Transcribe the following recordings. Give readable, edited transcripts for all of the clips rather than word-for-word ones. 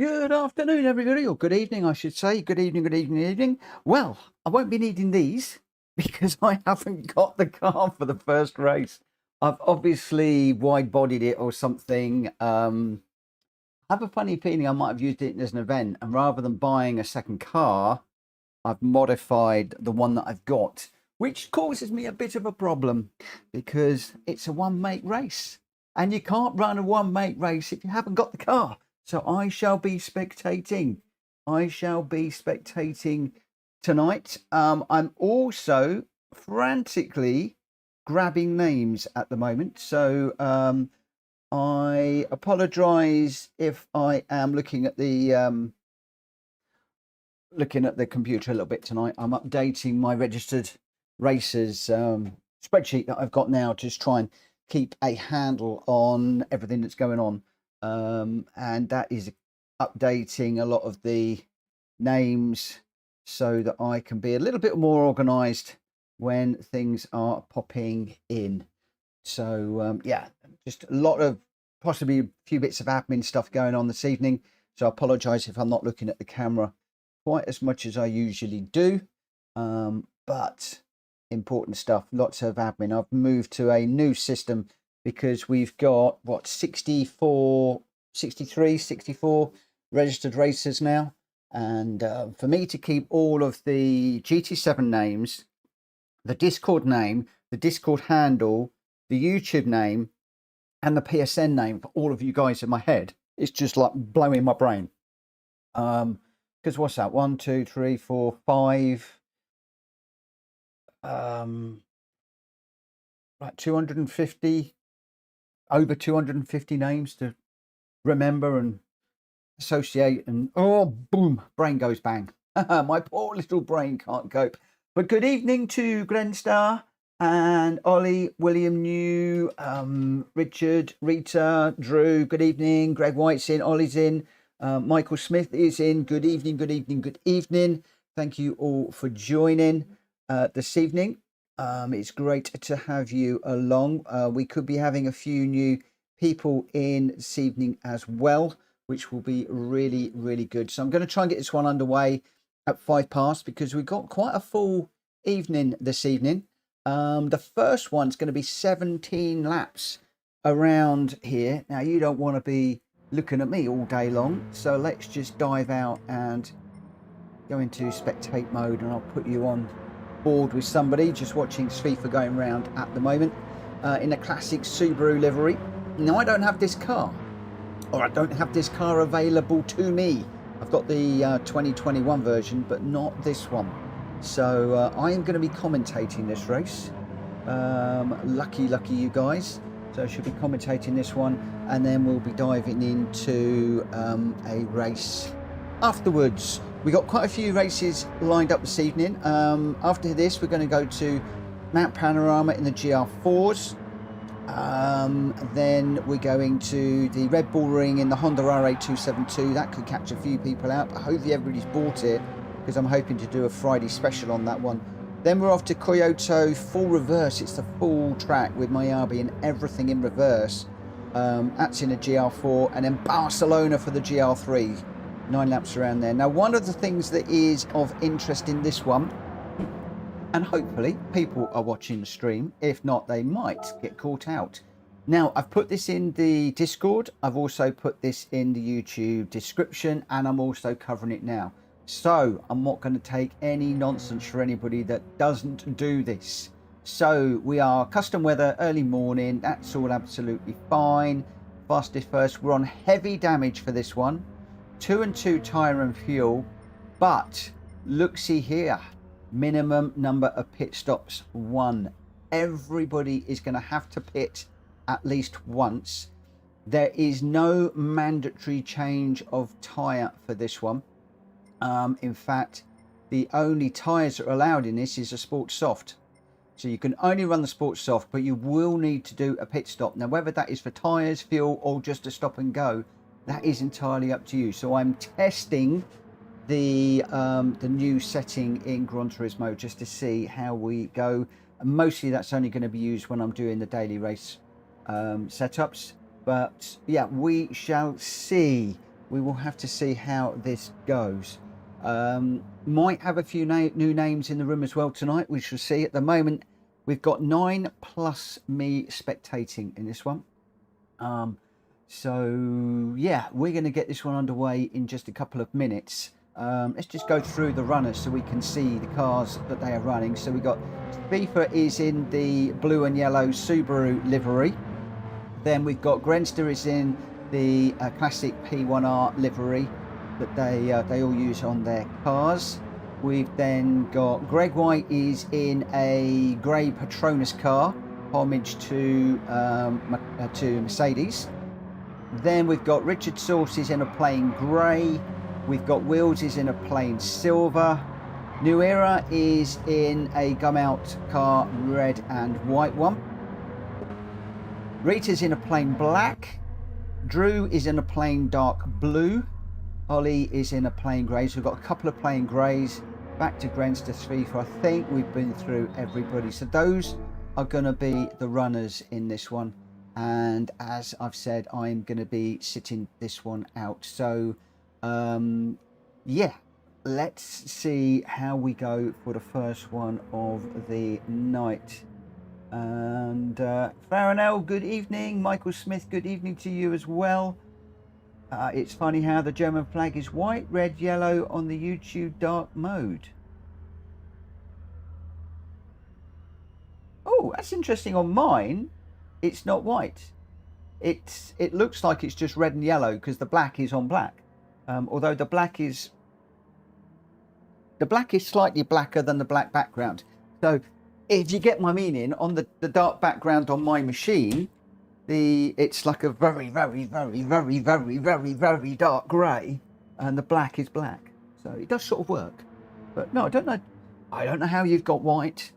Good afternoon, everybody, or good evening, I should say. Good evening, good evening, good evening. Well, I won't be needing these because I haven't got the car for the first race. I've obviously wide-bodied it or something. I have a funny feeling I might have used it as an event, and rather than buying a second car, I've modified the one that I've got, which causes me a bit of a problem because it's a one-make race, and you can't run a one-make race if you haven't got the car. So I shall be spectating. I shall be spectating tonight. I'm also frantically grabbing names at the moment. So I apologise if I am looking at the computer a little bit tonight. I'm updating my registered racers spreadsheet that I've got now to just try and keep a handle on everything that's going on. And that is updating a lot of the names so that I can be a little bit more organized when things are popping in. So yeah, just a lot of possibly a few bits of admin stuff going on this evening. So I apologize if I'm not looking at the camera quite as much as I usually do, but important stuff, lots of admin. I've moved to a new system because we've got, what, 64 registered racers now. And for me to keep all of the GT7 names, the Discord name, the Discord handle, the YouTube name, and the PSN name for all of you guys in my head, it's just like blowing my brain. Because what's that? 1, 2, 3, 4, 5. Like 250, over 250 names to remember and associate, and oh, boom, brain goes bang. My poor little brain can't cope. But good evening to Grenstar and Ollie, William New, Richard, Rita, Drew. Good evening. Greg White's in, Ollie's in, Michael Smith is in. Good evening, good evening, good evening. Thank you all for joining this evening. It's great to have you along. We could be having a few new people in this evening as well, which will be really, really good. So I'm going to try and get this one underway at 5 past because we've got quite a full evening this evening. The first one's going to be 17 laps around here. Now, you don't want to be looking at me all day long, so let's just dive out and go into spectate mode, and I'll put you on board with somebody just watching FIFA going round at the moment in a classic Subaru livery. Now, I don't have this car, or I don't have this car available to me. I've got the 2021 version, but not this one. So I am going to be commentating this race. Lucky you guys. So I should be commentating this one, and then we'll be diving into a race afterwards. We got quite a few races lined up this evening. After this, we're going to go to Mount Panorama in the GR4s. Then we're going to the Red Bull Ring in the Honda RA272. That could catch a few people out, but hopefully everybody's bought it because I'm hoping to do a Friday special on that one. Then we're off to Kyoto, full reverse. It's the full track with Miyabi and everything in reverse. That's in a GR4. And then Barcelona for the GR3. 9 laps around there. Now, one of the things that is of interest in this one, and hopefully people are watching the stream, if not, they might get caught out. Now, I've put this in the Discord. I've also put this in the YouTube description, and I'm also covering it now. So I'm not going to take any nonsense for anybody that doesn't do this. So we are custom weather, early morning. That's all absolutely fine. Fastest first. We're on heavy damage for this one. 2 and 2 tyre and fuel, but look, see here, minimum number of pit stops 1. Everybody is going to have to pit at least once. There is no mandatory change of tyre for this one. In fact, the only tyres that are allowed in this is a sports soft. So you can only run the sports soft, but you will need to do a pit stop. Now, whether that is for tyres, fuel, or just a stop and go, that is entirely up to you. So I'm testing the new setting in Gran Turismo just to see how we go. And mostly that's only going to be used when I'm doing the daily race setups. But yeah, we shall see. we will have to see how this goes. Might have a few new names in the room as well tonight. We shall see. At the moment, we've got 9 plus me spectating in this one. So yeah, we're going to get this one underway in just a couple of minutes. Let's just go through the runners so we can see the cars that they are running. So we got FIFA is in the blue and yellow Subaru livery. Then we've got Gr.x is in the classic P1R livery that they all use on their cars. We've then got Gr.x is in a grey Patronus car, homage to Mercedes. Then we've got Richard Sauce is in a plain grey. We've got Wheels is in a plain silver. New Era is in a gum out car, red and white one. Rita's in a plain black. Drew is in a plain dark blue. Ollie is in a plain grey. So we've got a couple of plain greys. Back to Gr.x to FIFA. I think we've been through everybody. So those are going to be the runners in this one. And as I've said, I'm going to be sitting this one out. So yeah, let's see how we go for the first one of the night. And Farronell, good evening. Michael Smith, good evening to you as well. It's funny how the German flag is white, red, yellow on the YouTube dark mode. Oh, that's interesting. On mine, it's not white. It looks like it's just red and yellow because the black is on black. Although the black is slightly blacker than the black background. So if you get my meaning, on the dark background on my machine, it's like a very, very, very, very, very, very, very dark grey, and the black is black. So it does sort of work. But no, I don't know. I don't know how you've got white.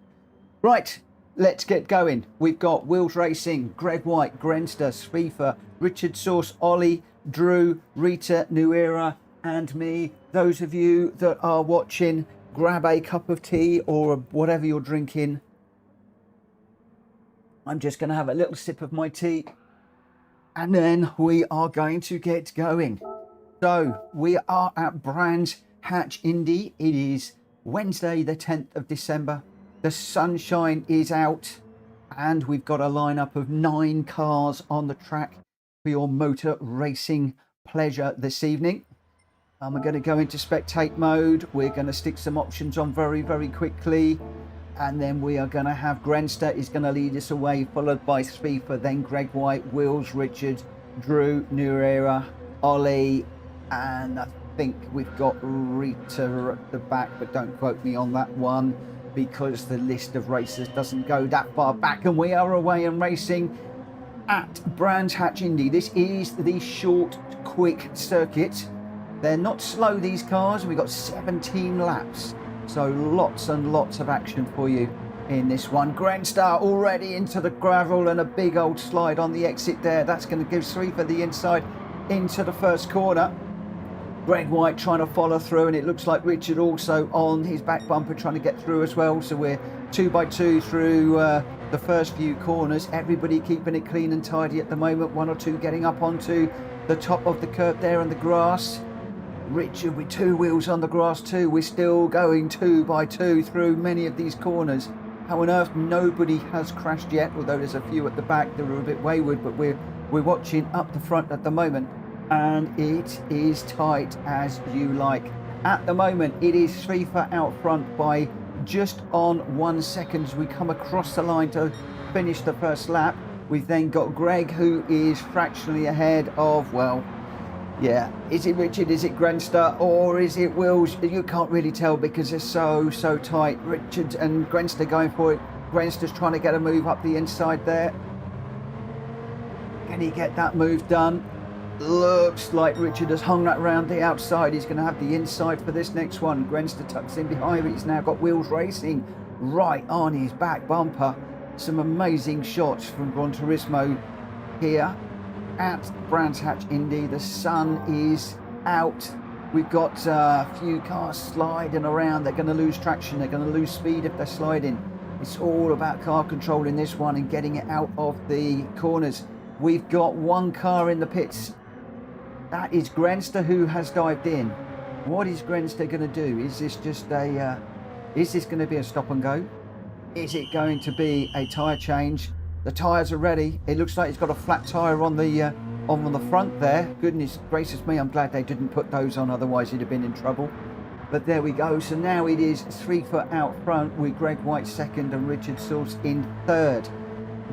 Right, let's get going. We've got Wheels Racing, Greg White, Gr.x, FIFA, Richard Sauce, Ollie, Drew, Rita, New Era, and me. Those of you that are watching, grab a cup of tea or whatever you're drinking. I'm just going to have a little sip of my tea, and then we are going to get going. So we are at Brands Hatch Indy. It is Wednesday the 10th of December. The sunshine is out, and we've got a lineup of 9 cars on the track for your motor racing pleasure this evening. We're going to go into spectate mode. We're going to stick some options on very, very quickly. And then we are going to have Gr.x is going to lead us away, followed by FIFA, then Greg White, Wheels, Richard, Drew, New Era, Ollie, and I think we've got Rita at the back, but don't quote me on that one because the list of racers doesn't go that far back. And we are away and racing at Brands Hatch Indy. This is the short, quick circuit. They're not slow, these cars. We've got 17 laps. So lots and lots of action for you in this one. Gr.x already into the gravel and a big old slide on the exit there. That's going to give 3 for the inside into the first corner. Greg White trying to follow through, and it looks like Richard also on his back bumper trying to get through as well. So we're 2 by 2 through the first few corners. Everybody keeping it clean and tidy at the moment. 1 or 2 getting up onto the top of the curb there on the grass. Richard with 2 wheels on the grass too. We're still going 2 by 2 through many of these corners. How on earth nobody has crashed yet, although there's a few at the back that are a bit wayward, but we're watching up the front at the moment, and it is tight as you like. At the moment it is FIFA out front by just on 1 second as we come across the line to finish the first lap. We've then got Greg, who is fractionally ahead of, well, yeah, is it Richard, is it Gr.x, or is it Wheels? You can't really tell because they're so tight. Richard and Gr.x are going for it. Gr.x just trying to get a move up the inside there. Can he get that move done? Looks like Richard has hung that round the outside. He's going to have the inside for this next one. Gr.x tucks in behind, but he's now got Wheels Racing right on his back bumper. Some amazing shots from Gran Turismo here at Brands Hatch Indy. The sun is out. We've got a few cars sliding around. They're going to lose traction. They're going to lose speed if they're sliding. It's all about car control in this one and getting it out of the corners. We've got 1 car in the pits That is Grenster who has dived in. What is Grenster going to do? Is this just a... is this going to be a stop and go? Is it going to be a tyre change? The tyres are ready. It looks like he's got a flat tyre on the front there. Goodness gracious me, I'm glad they didn't put those on, otherwise he'd have been in trouble. But there we go. So now it is 3 foot out front with Gr.x second and Richard Source in third.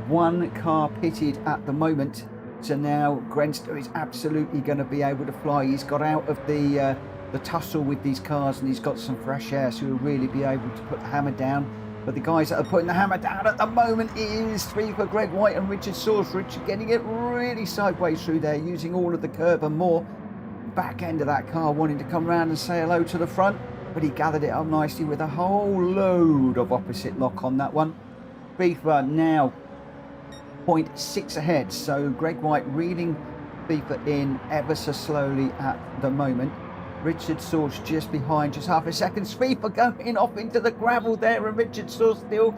One car pitted at the moment. So now Grenster is absolutely going to be able to fly. He's got out of the tussle with these cars and he's got some fresh air, so he'll really be able to put the hammer down. But the guys that are putting the hammer down at the moment is 3 for Gr.x and Richard Source. Richard getting it really sideways through there, using all of the curb and more. Back end of that car wanting to come around and say hello to the front, but he gathered it up nicely with a whole load of opposite lock on that one. FIFA now 0.6 ahead, so Gr.x reeling FIFA in ever so slowly at the moment. Richard Source just behind, just half a second. FIFA going off into the gravel there, and Richard Source still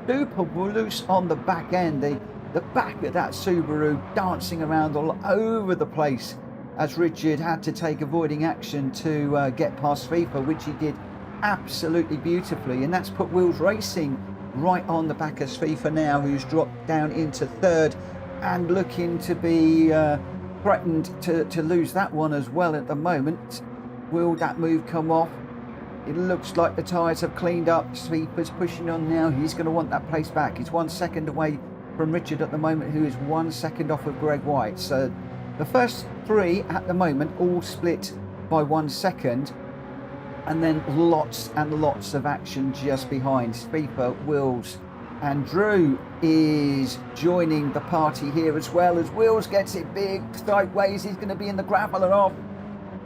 super loose on the back end. The back of that Subaru dancing around all over the place as Richard had to take avoiding action to get past FIFA, which he did absolutely beautifully. And that's put Wheels Racing right on the back of FIFA now, who's dropped down into third and looking to be threatened to lose that one as well at the moment. Will that move come off? It looks like the tyres have cleaned up. Sweeper's pushing on now. He's going to want that place back. He's 1 second away from Richard at the moment, who is 1 second off of Gr.x. So the first three at the moment all split by 1 second. And then lots and lots of action just behind. Sweeper, Wills and Drew is joining the party here as well, as Wills gets it big sideways. He's going to be in the gravel and off.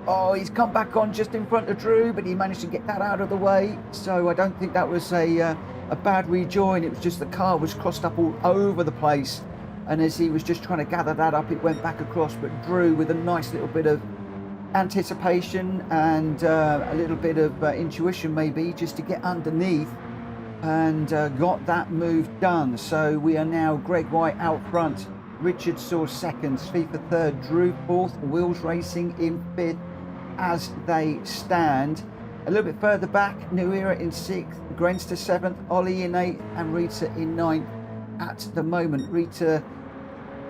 Oh, he's come back on just in front of Drew, but he managed to get that out of the way. So I don't think that was a bad rejoin. It was just the car was crossed up all over the place. And as he was just trying to gather that up, it went back across. But Drew, with a nice little bit of anticipation and a little bit of intuition maybe, just to get underneath, and got that move done. So we are now Gr.x out front. Richard Source second, FIFA third, Drew fourth, Wheels Racing in fifth as they stand. A little bit further back, New Era in sixth, Grenster seventh, Ollie in eighth, and Rita in ninth at the moment. Rita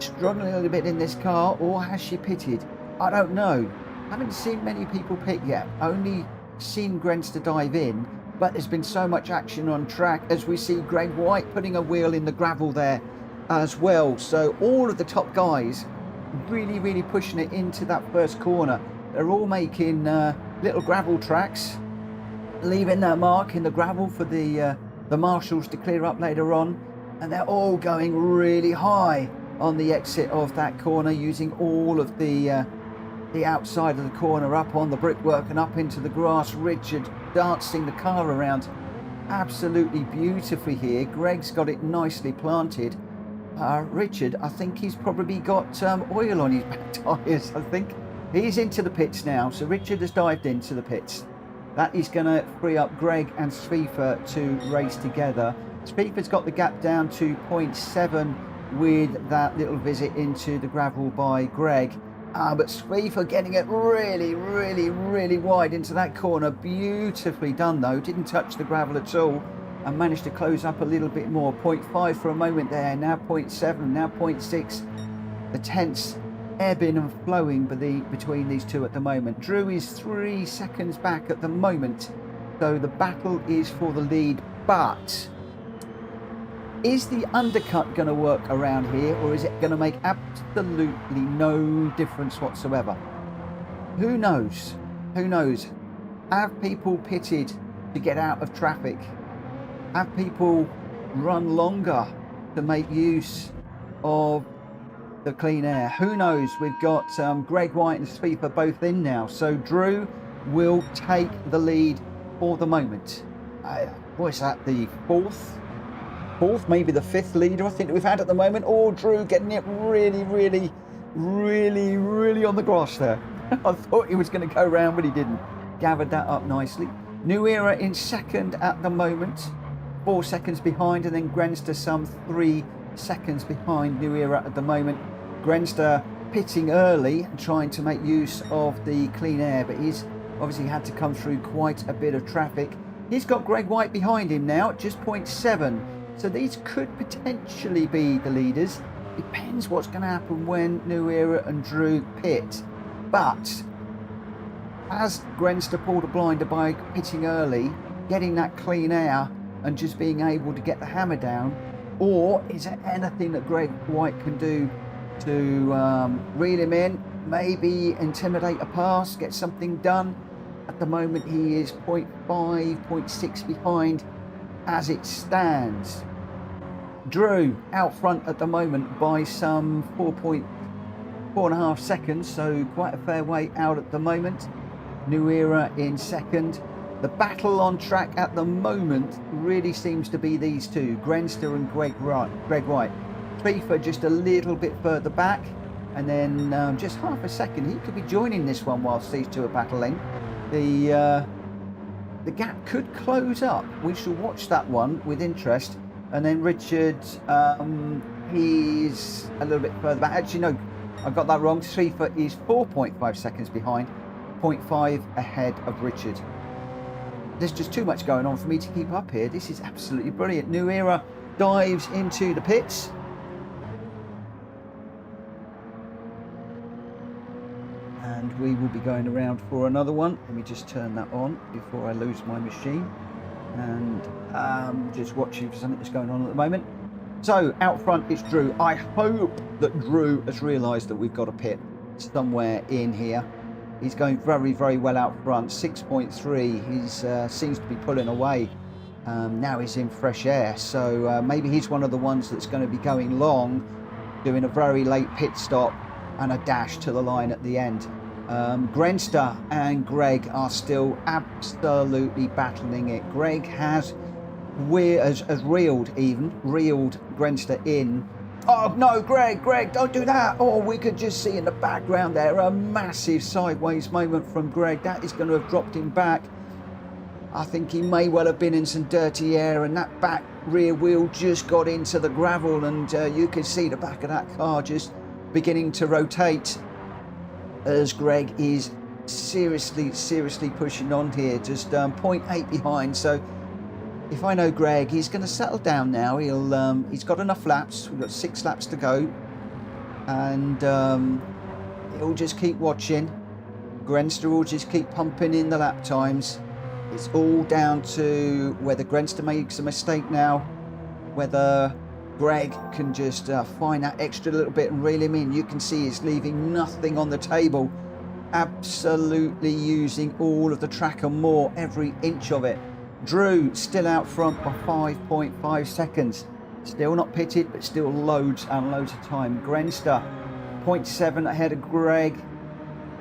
struggling a little bit in this car, or has she pitted? I don't know. Haven't seen many people pit yet, only seen Grenster dive in, but there's been so much action on track as we see Gr.x putting a wheel in the gravel there as well. So all of the top guys really pushing it into that first corner. They're all making little gravel tracks, leaving their mark in the gravel for the marshals to clear up later on, and they're all going really high on the exit of that corner, using all of the outside of the corner up on the brickwork and up into the grass. Richard dancing the car around absolutely beautifully here. Greg's got it nicely planted. Richard, I think he's probably got oil on his back tyres. I think he's into the pits now. So Richard has dived into the pits. That is going to free up Greg and Svifa to race together. Svifa's got the gap down to 0.7 with that little visit into the gravel by Greg. But Svifa getting it really wide into that corner. Beautifully done though. Didn't touch the gravel at all. And managed to close up a little bit more. 0.5 for a moment there, now 0.7, now 0.6. The tenths ebbing and flowing between these two at the moment. Drew is 3 seconds back at the moment, so the battle is for the lead. But is the undercut going to work around here, or is it going to make absolutely no difference whatsoever? Who knows? Who knows? Have people pitted to get out of traffic? Have people run longer to make use of the clean air? Who knows? We've got Gr.x and Svifa both in now, so Drew will take the lead for the moment. What is that, the fourth, maybe the fifth leader I think that we've had at the moment? Oh, Drew getting it really on the grass there. I thought he was going to go round, but he didn't. Gathered that up nicely. New Era in second at the moment. 4 seconds behind, and then Grenster some 3 seconds behind New Era at the moment. Grenster pitting early and trying to make use of the clean air, but he's obviously had to come through quite a bit of traffic. He's got Gr.x behind him now, just 0.7. So these could potentially be the leaders. Depends what's going to happen when New Era and Drew pit. But has Gr.x pulled a blinder by pitting early, getting that clean air and just being able to get the hammer down? Or is there anything that Gr.x can do to reel him in, maybe intimidate a pass, get something done? At the moment he is 0.5, 0.6 behind as it stands. Drew out front at the moment by some 4.5 seconds, so quite a fair way out at the moment. New Era in second. The battle on track at the moment really seems to be these two, Gr.x and Gr.x. Trifa just a little bit further back, and then just half a second he could be joining this one whilst these two are battling. The gap could close up. We shall watch that one with interest. And then Richard, he's a little bit further back. Actually, no, I got that wrong. Trifa is 4.5 seconds behind, 0.5 ahead of Richard. There's just too much going on for me to keep up here. This is absolutely brilliant. New Era dives into the pits. And we will be going around for another one. Let me just turn that on before I lose my machine. And just watching for something that's going on at the moment. So out front it's Drew. I hope that Drew has realised that we've got a pit somewhere in here. He's going very, very well out front. 6.3. He seems to be pulling away. Now he's in fresh air. So maybe he's one of the ones that's going to be going long, doing a very late pit stop and a dash to the line at the end. Gr.x and Gr.x are still absolutely battling it. Gr.x has reeled Gr.x in. Oh no, Gr.x, don't do that. Oh, we could just see in the background there a massive sideways moment from Gr.x. That is going to have dropped him back. I think he may well have been in some dirty air, and that back rear wheel just got into the gravel, and you could see the back of that car just beginning to rotate as Gr.x is seriously pushing on here, just 0.8 behind. So if I know Gr.x, he's going to settle down now. He's got enough laps. We've got 6 laps to go, and he'll just keep watching. Gr.x will just keep pumping in the lap times. It's all down to whether Gr.x makes a mistake now, whether Gr.x can just find that extra little bit and reel him in. You can see he's leaving nothing on the table, absolutely using all of the track and more, every inch of it. Drew still out front by 5.5 seconds, still not pitted, but still loads and loads of time. Gr.x 0.7 ahead of Gr.x,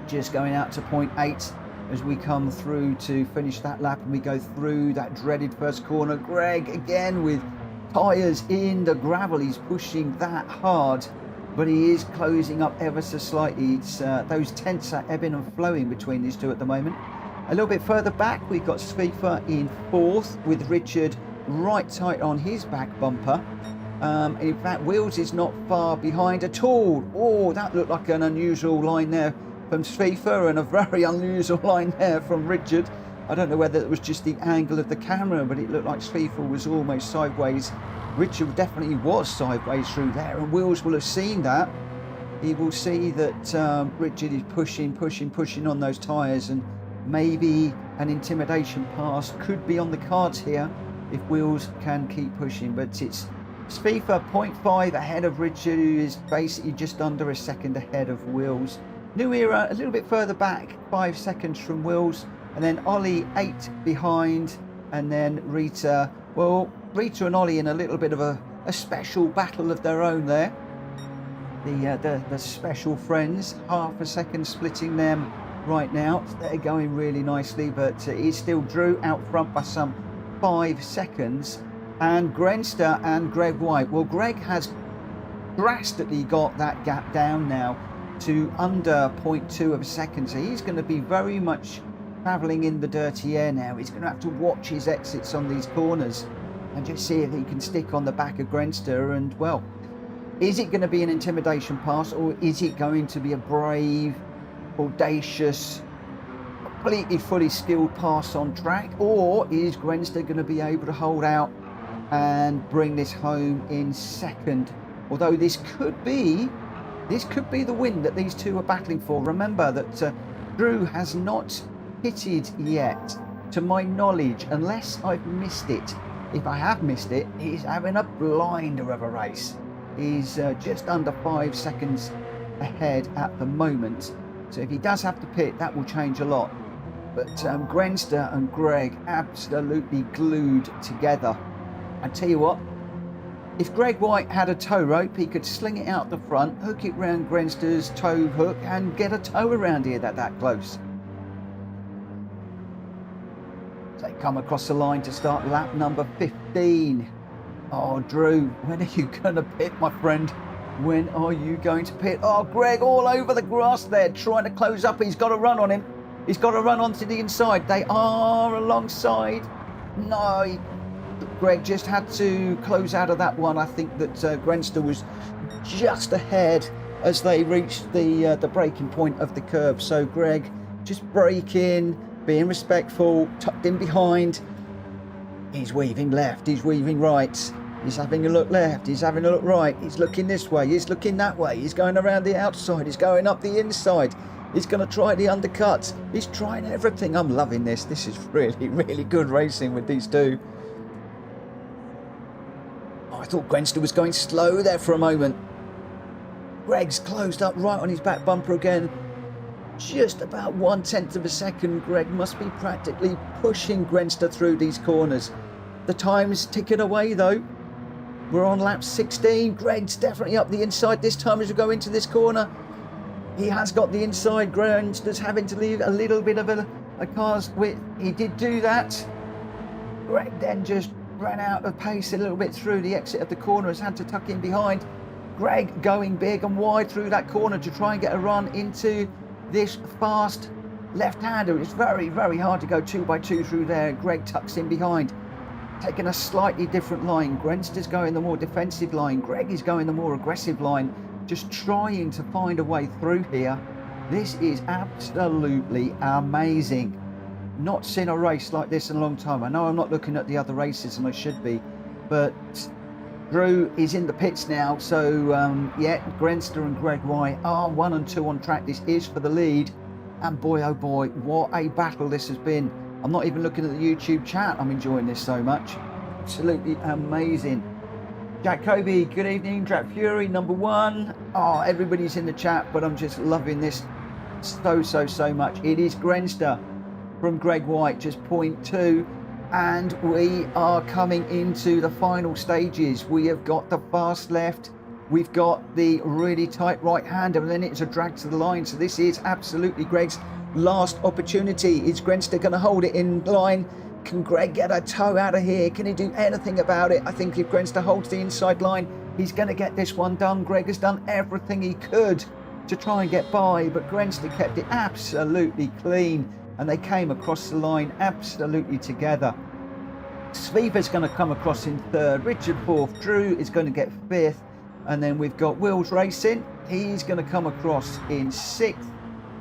just going out to 0.8 as we come through to finish that lap and we go through that dreaded first corner. Gr.x again with tyres in the gravel. He's pushing that hard, but he is closing up ever so slightly. It's those tenths are ebbing and flowing between these two at the moment. A little bit further back we've got Trifa in 4th with Richard right tight on his back bumper. In fact, Wheels is not far behind at all. Oh, that looked like an unusual line there from Trifa, and a very unusual line there from Richard. I don't know whether it was just the angle of the camera, but it looked like Trifa was almost sideways. Richard definitely was sideways through there, and Wheels will have seen that. He will see that Richard is pushing on those tyres, and maybe an intimidation pass could be on the cards here if Wheels can keep pushing. But it's Trifa 0.5 ahead of Richard, who is basically just under a second ahead of Wheels. New Era a little bit further back, 5 seconds from Wheels. And then Ollie 8 behind, and then Rita. Well, Rita and Ollie in a little bit of a special battle of their own there. The special friends, half a second splitting them right now. They're going really nicely, but it's still Drew out front by some 5 seconds. And Gr.x and Gr.x. Well, Gr.x has drastically got that gap down now to under 0.2 of a second. So he's going to be very much travelling in the dirty air now. He's going to have to watch his exits on these corners and just see if he can stick on the back of Gr.x. And well, Is it going to be an intimidation pass, or is it going to be a brave, audacious, completely fully skilled pass on track? Or is Grenster going to be able to hold out and bring this home in second? Although this could be the win that these two are battling for. Remember that Drew has not pitted yet, to my knowledge, unless I've missed it. If I have missed it, he's having a blinder of a race. He's just under 5 seconds ahead at the moment. So if he does have to pit, that will change a lot. But Grenster and Greg absolutely glued together. I tell you what, if Greg White had a tow rope, he could sling it out the front, hook it round Grenster's tow hook, and get a tow around here that close. They come across the line to start lap number 15. Oh, Drew, when are you going to pit, my friend? When are you going to pit? Oh, Greg all over the grass there, trying to close up. He's got to run on him. He's got to run onto the inside. They are alongside. No, Greg just had to close out of that one. I think that Grenster was just ahead as they reached the breaking point of the curve. So Greg just braking, being respectful, tucked in behind. He's weaving left, he's weaving right. He's having a look left, he's having a look right. He's looking this way, he's looking that way. He's going around the outside, he's going up the inside. He's going to try the undercuts. He's trying everything. I'm loving this. This is really, really good racing with these two. Oh, I thought Grenster was going slow there for a moment. Greg's closed up right on his back bumper again. Just about 1/10 of a second. Greg must be practically pushing Grenster through these corners. The time's ticking away though. We're on lap 16. Greg's definitely up the inside this time as we go into this corner. He has got the inside. Grenster's having to leave a little bit of a car's width. He did do that. Greg then just ran out of pace a little bit through the exit of the corner, has had to tuck in behind. Greg going big and wide through that corner to try and get a run into this fast left-hander. It's very, very hard to go 2x2 through there. Greg tucks in behind, taking a slightly different line. Grenster's going the more defensive line. Greg is going the more aggressive line, just trying to find a way through here. This is absolutely amazing. Not seen a race like this in a long time. I know I'm not looking at the other races and I should be, but Drew is in the pits now. So yeah, Grenster and Greg White are 1 and 2 on track. This is for the lead, and boy oh boy, what a battle this has been. I'm not even looking at the YouTube chat. I'm enjoying this so much. Absolutely amazing. Jack Kobe, good evening. Drap Fury, number 1. Oh, everybody's in the chat, but I'm just loving this so much. It is Grenster from Greg White, just 0.2. And we are coming into the final stages. We have got the fast left. We've got the really tight right-hander, and then it's a drag to the line. So this is absolutely Greg's last opportunity. Is Grenster going to hold it in line? Can Greg get a toe out of here? Can he do anything about it? I think if Grenster holds the inside line, he's going to get this one done. Greg has done everything he could to try and get by, but Grenster kept it absolutely clean, and they came across the line absolutely together. Sviva's going to come across in 3rd, Richard 4th, Drew is going to get 5th, and then we've got Wills Racing. He's going to come across in 6th.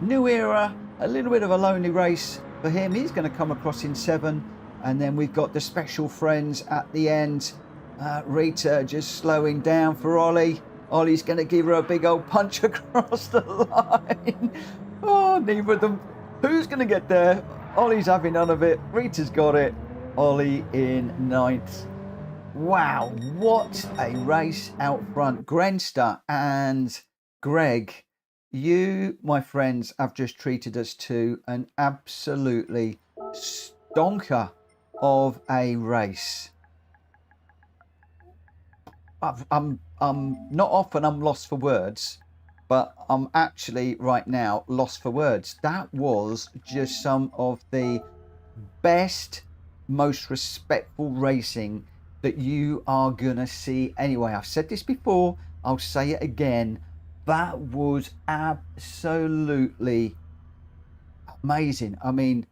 New Era, a little bit of a lonely race for him. He's going to come across in 7th. And then we've got the special friends at the end. Rita just slowing down for Ollie. Ollie's going to give her a big old punch across the line. Oh, neither of them. Who's going to get there? Ollie's having none of it. Rita's got it. Ollie in 9th. Wow, what a race out front. Grenster and Greg, you, my friends, have just treated us to an absolutely stonker of a race. I'm not often I'm lost for words, but I'm actually right now lost for words. That was just some of the best, most respectful racing that you are gonna see anyway. I've said this before, I'll say it again. That was absolutely amazing. I mean,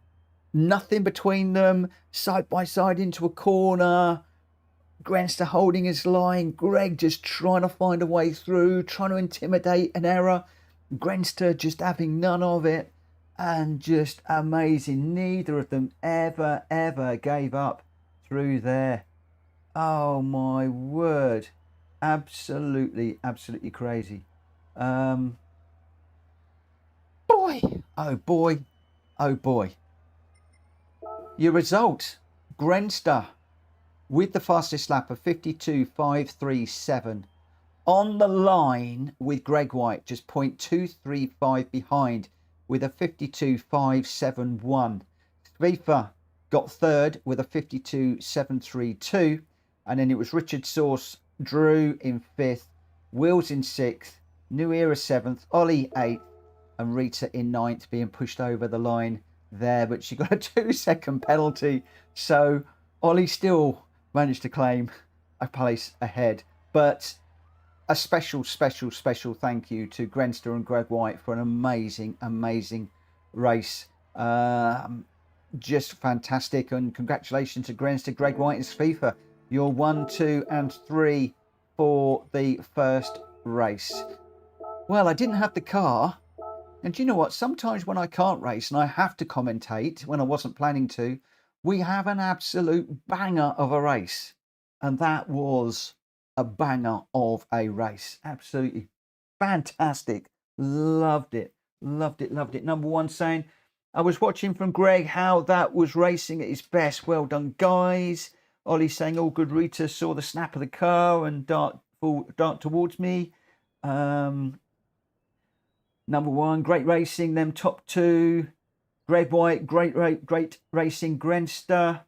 nothing between them, side by side into a corner, Grenster holding his line. Greg just trying to find a way through, trying to intimidate an error. Grenster just having none of it. And just amazing. Neither of them ever gave up through there. Oh my word. Absolutely crazy. Boy. Oh boy. Oh boy. Your result. Grenster with the fastest lap of 52.537. On the line with Greg White, just 0.235 behind with a 52.571. Spieth got third with a 52.732. And then it was Richard Source, Drew in fifth, Wills in sixth, New Era seventh, Ollie eighth, and Rita in ninth, being pushed over the line there. But she got a 2-second penalty. So Ollie still managed to claim a place ahead. But a special thank you to Grenster and Greg White for an amazing race. Just fantastic. And congratulations to Grenster, Greg White and FIFA. You're 1, 2 and 3 for the first race. Well, I didn't have the car. And do you know what? Sometimes when I can't race and I have to commentate when I wasn't planning to, we have an absolute banger of a race. And that was a banger of a race. Absolutely fantastic. Loved it. Number one saying, I was watching from Greg how that was racing at its best. Well done, guys. Ollie saying, all good. Rita saw the snap of the car and dart towards me. Number one, great racing. Them top two. Greg White, great racing. Grenster,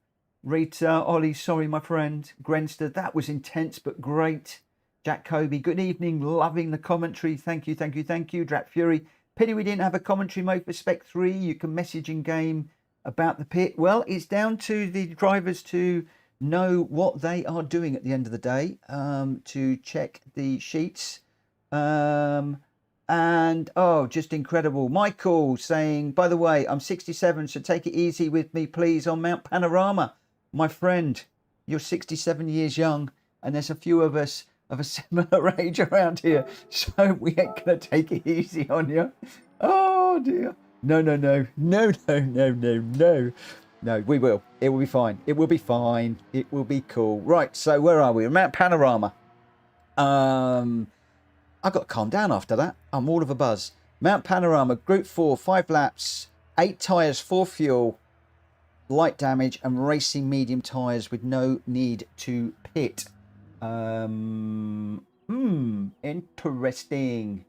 Rita, Ollie, sorry, my friend. Grenster, that was intense but great. Jack Kobe, good evening. Loving the commentary. Thank you. Drat Fury, pity we didn't have a commentary mode for Spec 3. You can message in game about the pit. Well, it's down to the drivers to know what they are doing at the end of the day, to check the sheets. And oh, just incredible. Michael saying, by the way, I'm 67, so take it easy with me, please, on Mount Panorama. My friend, you're 67 years young, and there's a few of us of a similar age around here, so we ain't gonna take it easy on you. Oh dear. No, we will. It will be fine. It will be fine. It will be cool. Right, so where are we? Mount Panorama. I got to calm down after that. I'm all of a buzz. Mount Panorama, Group 4, 5 laps, 8 tyres, 4 fuel, light damage, and racing medium tyres with no need to pit. Interesting.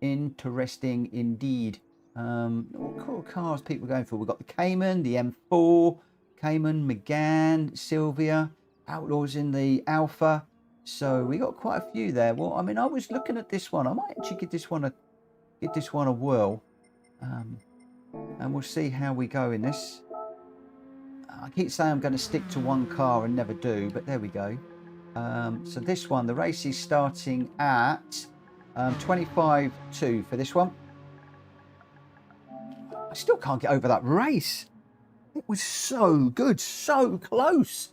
Interesting indeed. What cars people going for? We've got the Cayman, the M4, Cayman, McGann, Sylvia, Outlaws in the Alpha. So we got quite a few there. Well, I mean, I was looking at this one. I might actually give this one a whirl, and we'll see how we go in this. I keep saying I'm going to stick to one car and never do, but there we go. So this one, the race is starting at 25.2 for this one. I still can't get over that race. It was so good, so close.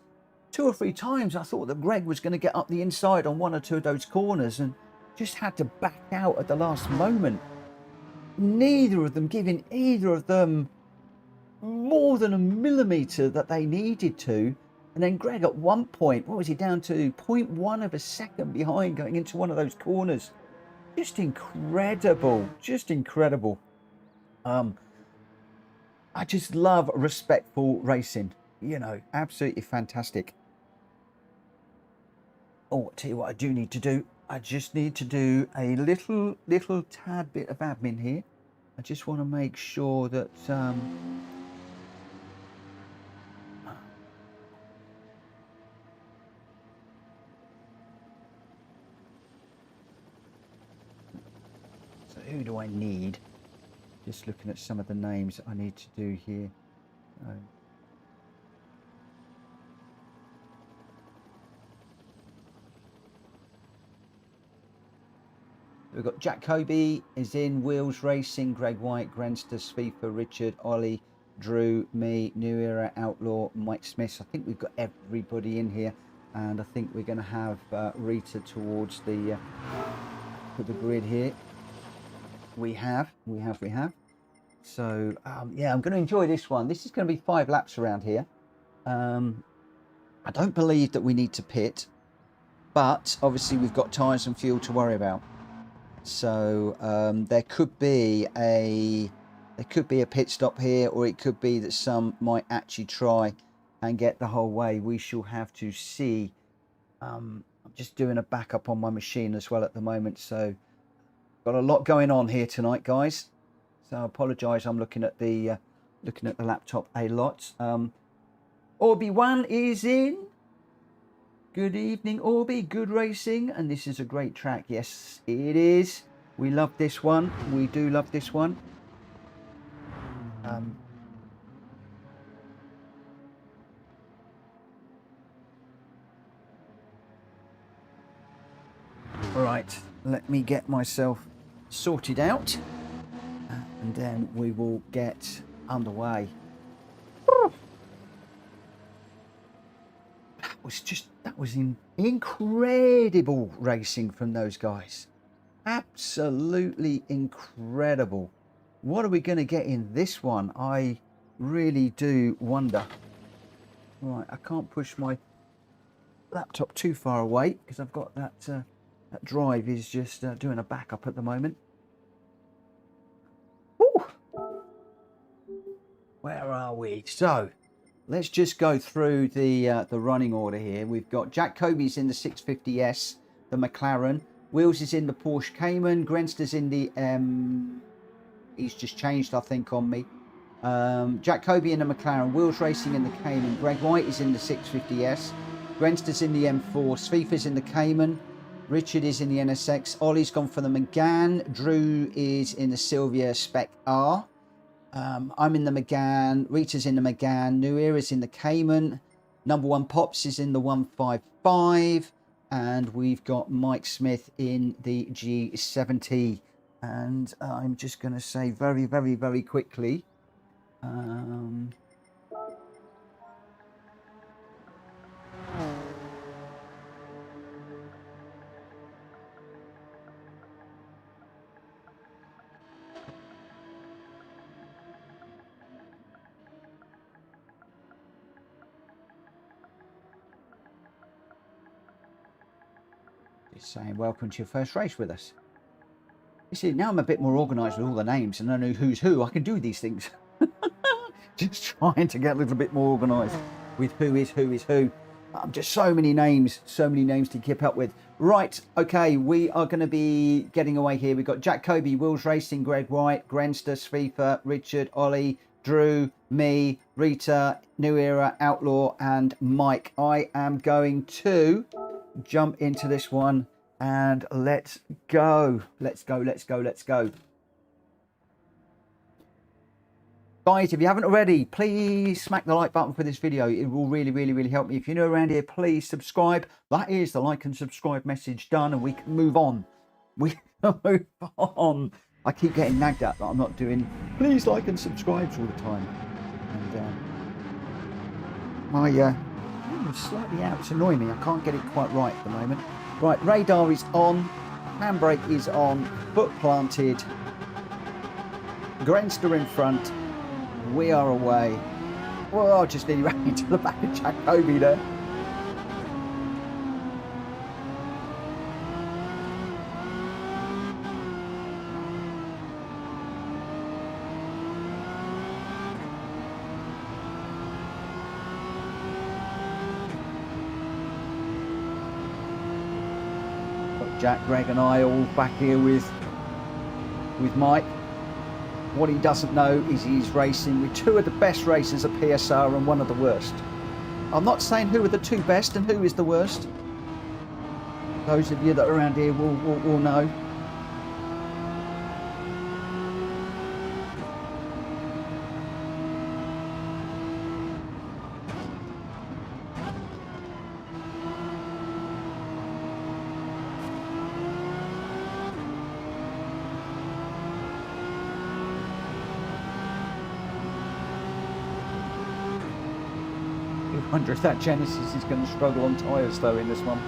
2 or 3 times I thought that Greg was going to get up the inside on 1 or 2 of those corners and just had to back out at the last moment. Neither of them giving either of them more than a millimetre that they needed to. And then Greg at one point, what was he down to? 0.1 of a second behind going into one of those corners. Just incredible. Just incredible. I just love respectful racing. You know, absolutely fantastic. Oh, I'll tell you what I do need to do. I just need to do a little tad bit of admin here. I just want to make sure that so who do I need? Just looking at some of the names I need to do here. We've got Jack Kobe is in, Wheels Racing, Greg White, Grenster, Spieth, Richard, Ollie, Drew, me, New Era, Outlaw, Mike Smith. I think we've got everybody in here. and I think we're going to have Rita towards the grid here. We have. So yeah, I'm going to enjoy this one. This is going to be 5 laps around here. I don't believe that we need to pit, but obviously we've got tyres and fuel to worry about. So there could be a pit stop here, or it could be that some might actually try and get the whole way. We shall have to see. I'm just doing a backup on my machine as well at the moment, so got a lot going on here tonight, guys. So I apologise. I'm looking at the laptop a lot. Orby1 is in. Good evening, Orby. Good racing, and this is a great track. Yes, it is. We love this one. We do love this one. All right, let me get myself sorted out, and then we will get underway. That was incredible racing from those guys. Absolutely incredible. What are we going to get in this one? I really do wonder. Right, I can't push my laptop too far away because I've got that that drive is just doing a backup at the moment. Woo! Where are we? So let's just go through the running order here. We've got Jack Coby's in the 650S, the McLaren. Wills is in the Porsche Cayman. Grenster's in the he's just changed, I think, on me. Jack Coby in the McLaren. Wills racing in the Cayman. Greg White is in the 650S. Grenster's in the M4. Svifa's in the Cayman. Richard is in the NSX. Ollie's gone for the Megane. Drew is in the Silvia Spec R. I'm in the Megane. Rita's in the Megane. New Era's in the Cayman. Number 1 Pops is in the 155. And we've got Mike Smith in the G70. And I'm just going to say very, very, very quickly. Saying welcome to your first race with us. You see, now I'm a bit more organised with all the names and I know who's who. I can do these things. Just trying to get a little bit more organised with who is who. Just so many names to keep up with. Right, okay, we are going to be getting away here. We've got Jack Coby, Wills Racing, Greg White, Grenster, Svifa, Richard, Ollie, Drew, me, Rita, New Era, Outlaw, and Mike. I am going to jump into this one and let's go. Let's go. Guys, if you haven't already, please smack the like button for this video. It will really, really, really help me. If you're new around here, please subscribe. That is the like and subscribe message done, and we can move on. We can move on. I keep getting nagged at that I'm not doing please like and subscribe all the time. And my slightly out. It's annoying me. I can't get it quite right at the moment. Right, radar is on. Handbrake is on. Foot planted. Grenster in front. We are away. Well, I just nearly ran into the back of Jack Coby there. Jack, Greg and I all back here with Mike. What he doesn't know is he's racing with 2 of the best racers at PSR and 1 of the worst. I'm not saying who are the 2 best and who is the worst. Those of you that are around here will know. Wonder if that Genesis is going to struggle on tyres though in this one.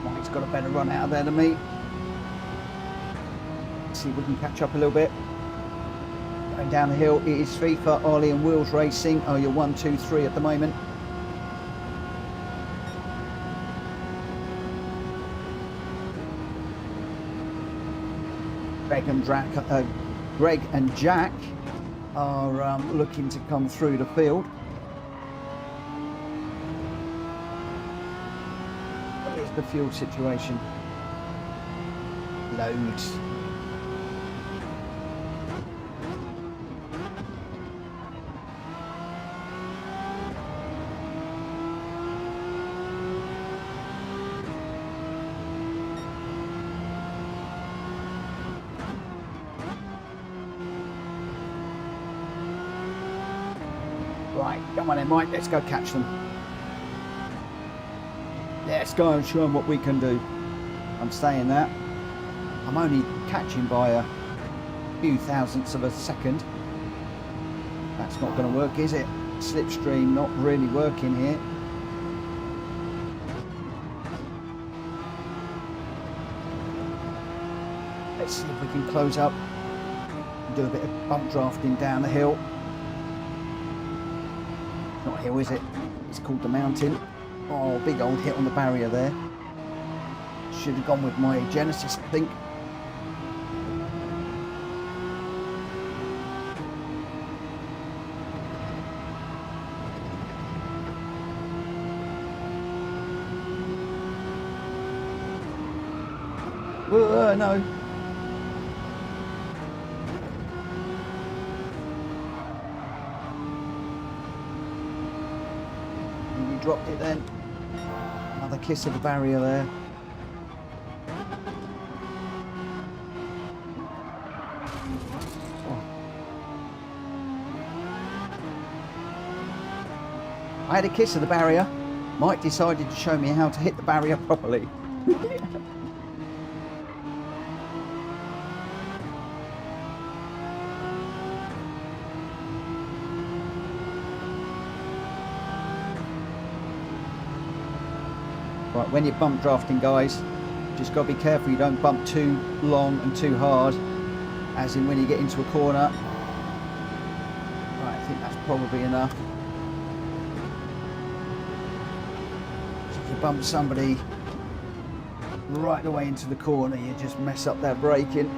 Mike's got a better run out of there than me. Let's see if we can catch up a little bit. Going down the hill, it is FIFA, Ollie and Wheels Racing. Oh, you're 1, 2, 3 at the moment. Greg and Jack are looking to come through the field. What is the fuel situation? Loads. Right, come on then, Mike, let's go catch them. Let's go and show them what we can do. I'm saying that. I'm only catching by a few thousandths of a second. That's not going to work, is it? Slipstream not really working here. Let's see if we can close up and do a bit of bump drafting down the hill. Not a hill, is it? It's called the mountain. Oh, big old hit on the barrier there. Should have gone with my Genesis, I think. No. Dropped it then. Another kiss of the barrier there. Oh. I had a kiss of the barrier. Mike decided to show me how to hit the barrier properly. Right, when you're bump drafting, guys, just got to be careful you don't bump too long and too hard, as in when you get into a corner. Right, I think that's probably enough. So if you bump somebody right the way into the corner, you just mess up their braking.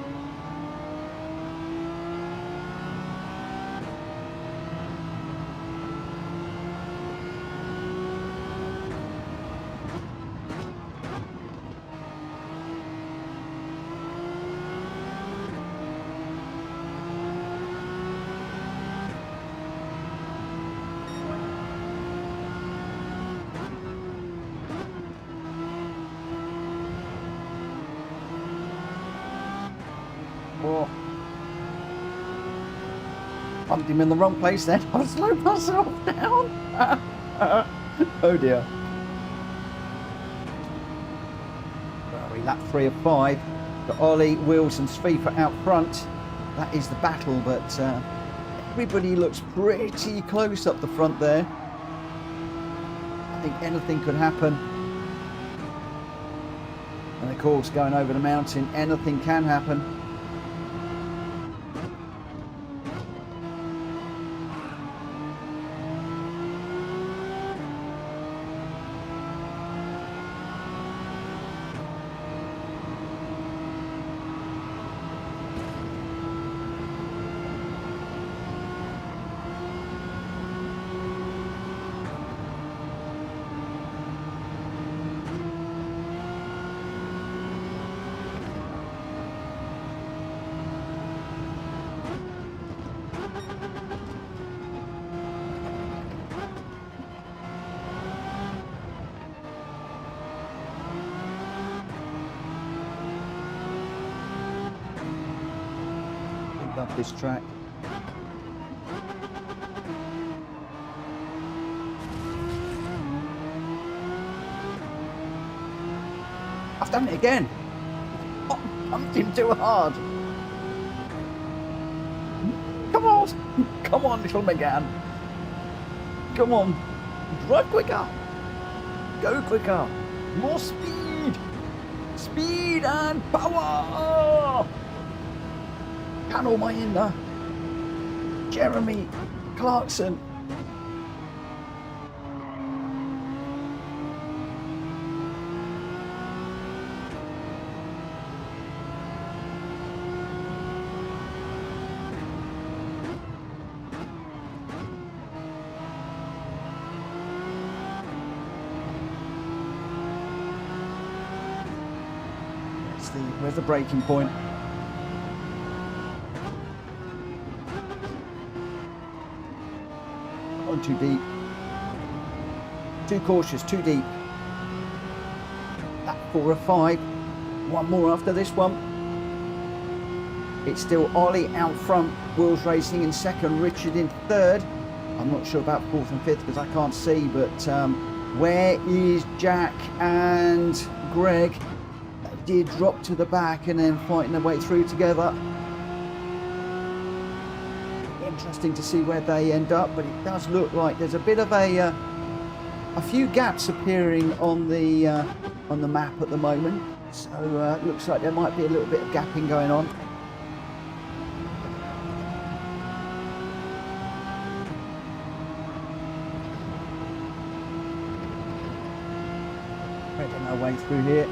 Oh. Bumped him in the wrong place then. I've slowed myself down. Oh dear. Where are we? Lap 3 of 5. Got Ollie, Wheels and FIFA out front. That is the battle, but everybody looks pretty close up the front there. I think anything could happen. And of course, going over the mountain, anything can happen. Love this track. I've done it again. Oh, pumped him too hard. Come on. Come on, little McGann. Come on. Drive quicker. Go quicker. More speed. Speed and power. Panel my inner. Jeremy Clarkson. Where's the braking point? On too deep. Too cautious, too deep. That 4 or 5. One more after this one. It's still Ollie out front. Wills Racing in second. Richard in third. I'm not sure about fourth and fifth because I can't see, but where is Jack and Greg? Did drop to the back and then fighting their way through together. Interesting to see where they end up, but it does look like there's a bit of a few gaps appearing on the map at the moment. So it looks like there might be a little bit of gapping going on. Threading our way through here.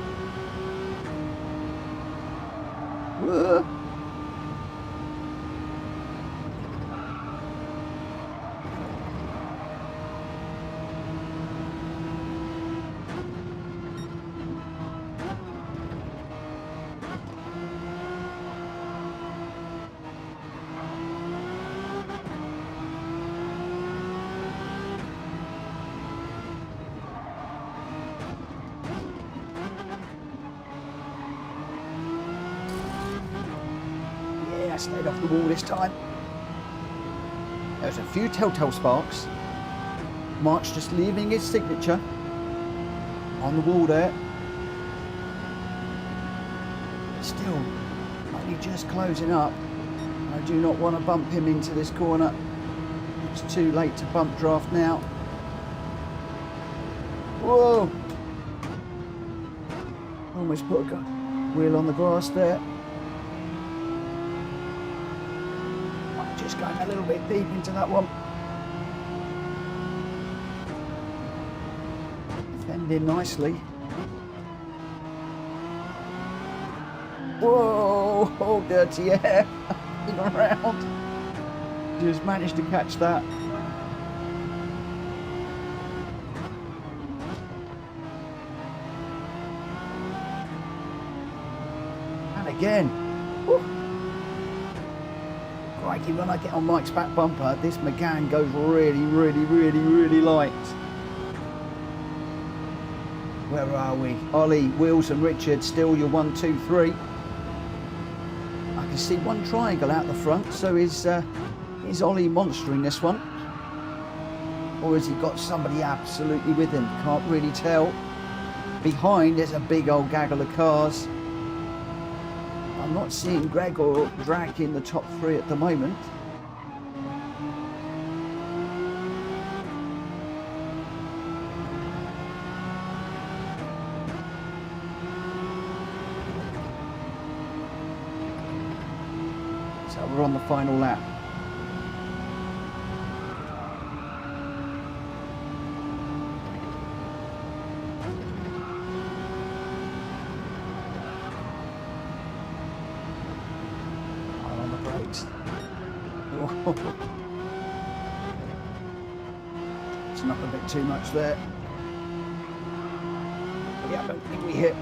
Whoa. Stayed off the wall this time. There's a few telltale sparks. Mark's just leaving his signature on the wall there. Still only just closing up. I do not want to bump him into this corner. It's too late to bump draft now. Whoa! Almost put a wheel on the grass there. Just going a little bit deep into that one. Defending nicely. Whoa! Oh, dirty air. Around. Just managed to catch that. And again. Woo. Crikey, when I get on Mike's back bumper, this McGann goes really light. Where are we? Ollie, Wills and Richard, still your 1, 2, 3. I can see one triangle out the front, so is Ollie monstering this one? Or has he got somebody absolutely with him? Can't really tell. Behind there's a big old gaggle of cars. I'm not seeing Greg or Gr.x in the top 3 at the moment. So we're on the final lap. Snuck a bit too much there. Yeah, I don't think we hit.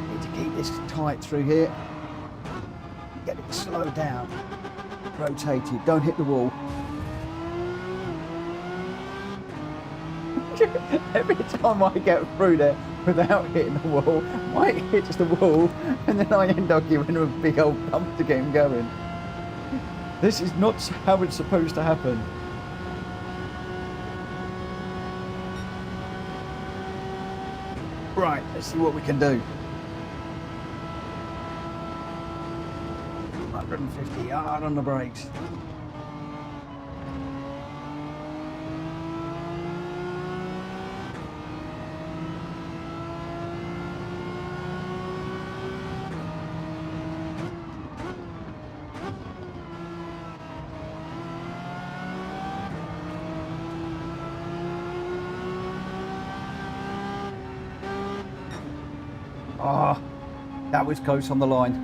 Need to keep this tight through here. Get it slowed down. Rotated. Don't hit the wall. Every time I get through there, without hitting the wall. Mike hits the wall, and then I end up giving him a big old pump to get him going. This is not how it's supposed to happen. Right, let's see what we can do. 150 hard on the brakes. Ah, oh, that was close on the line.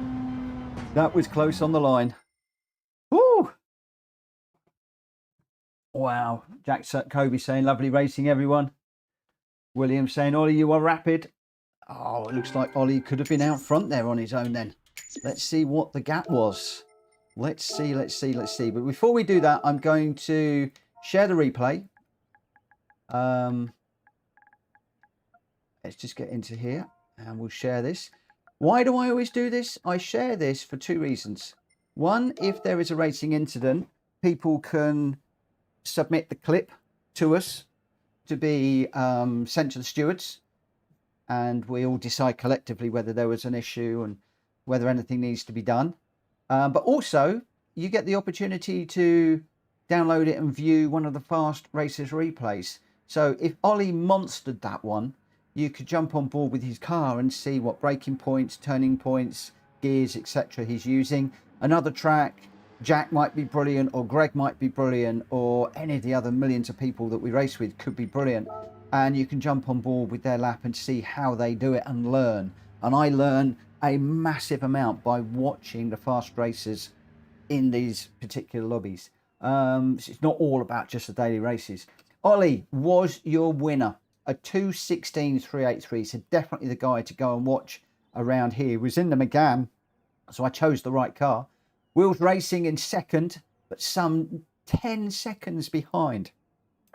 That was close on the line. Woo! Wow. Jack Kobe saying, lovely racing, everyone. William saying, Ollie, you are rapid. Oh, it looks like Ollie could have been out front there on his own then. Let's see what the gap was. Let's see. But before we do that, I'm going to share the replay. Let's just get into here and we'll share this. Why do I always do this? I share this for two reasons. One, if there is a racing incident, people can submit the clip to us to be sent to the stewards, and we all decide collectively whether there was an issue and whether anything needs to be done. But also, you get the opportunity to download it and view one of the fast races replays. So if Ollie monstered that one, you could jump on board with his car and see what braking points, turning points, gears, etc. he's using. Another track, Jack might be brilliant, or Greg might be brilliant, or any of the other millions of people that we race with could be brilliant. And you can jump on board with their lap and see how they do it and learn. And I learn a massive amount by watching the fast racers in these particular lobbies. It's not all about just the daily races. Ollie was your winner. A 2:16.383, so definitely the guy to go and watch around here. He was in the Megane, so I chose the right car. Wheels Racing in second, but some 10 seconds behind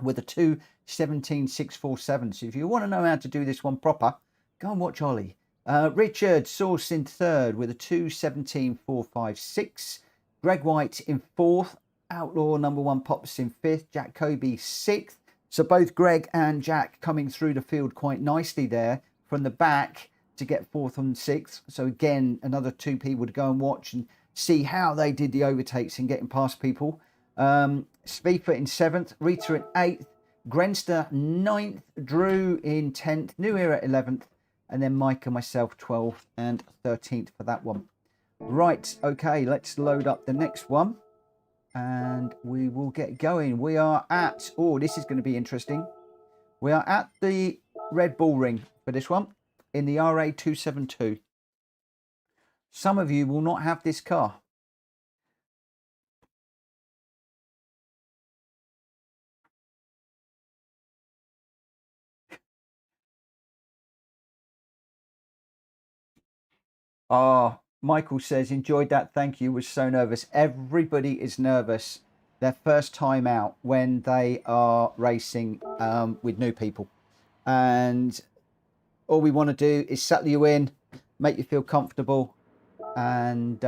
with a 2:17.647. So if you want to know how to do this one proper, go and watch Ollie. Richard Source in third with a 2:17.456. Greg White in fourth. Outlaw number one Pops in fifth. Jack Kobe sixth. So both Greg and Jack coming through the field quite nicely there from the back to get fourth and sixth. So again, another two people to go and watch and see how they did the overtakes and getting past people. Spifa in seventh, Rita in eighth, Grenster ninth, Drew in 10th, New Era 11th, and then Mike and myself 12th and 13th for that one. Right, okay, let's load up the next one. And we will get going. We are at, oh, this is going to be interesting. We are at the Red Bull Ring for this one in the RA272. Some of you will not have this car. Michael says, enjoyed that. Thank you. Was so nervous. Everybody is nervous their first time out when they are racing with new people. And all we want to do is settle you in, make you feel comfortable. And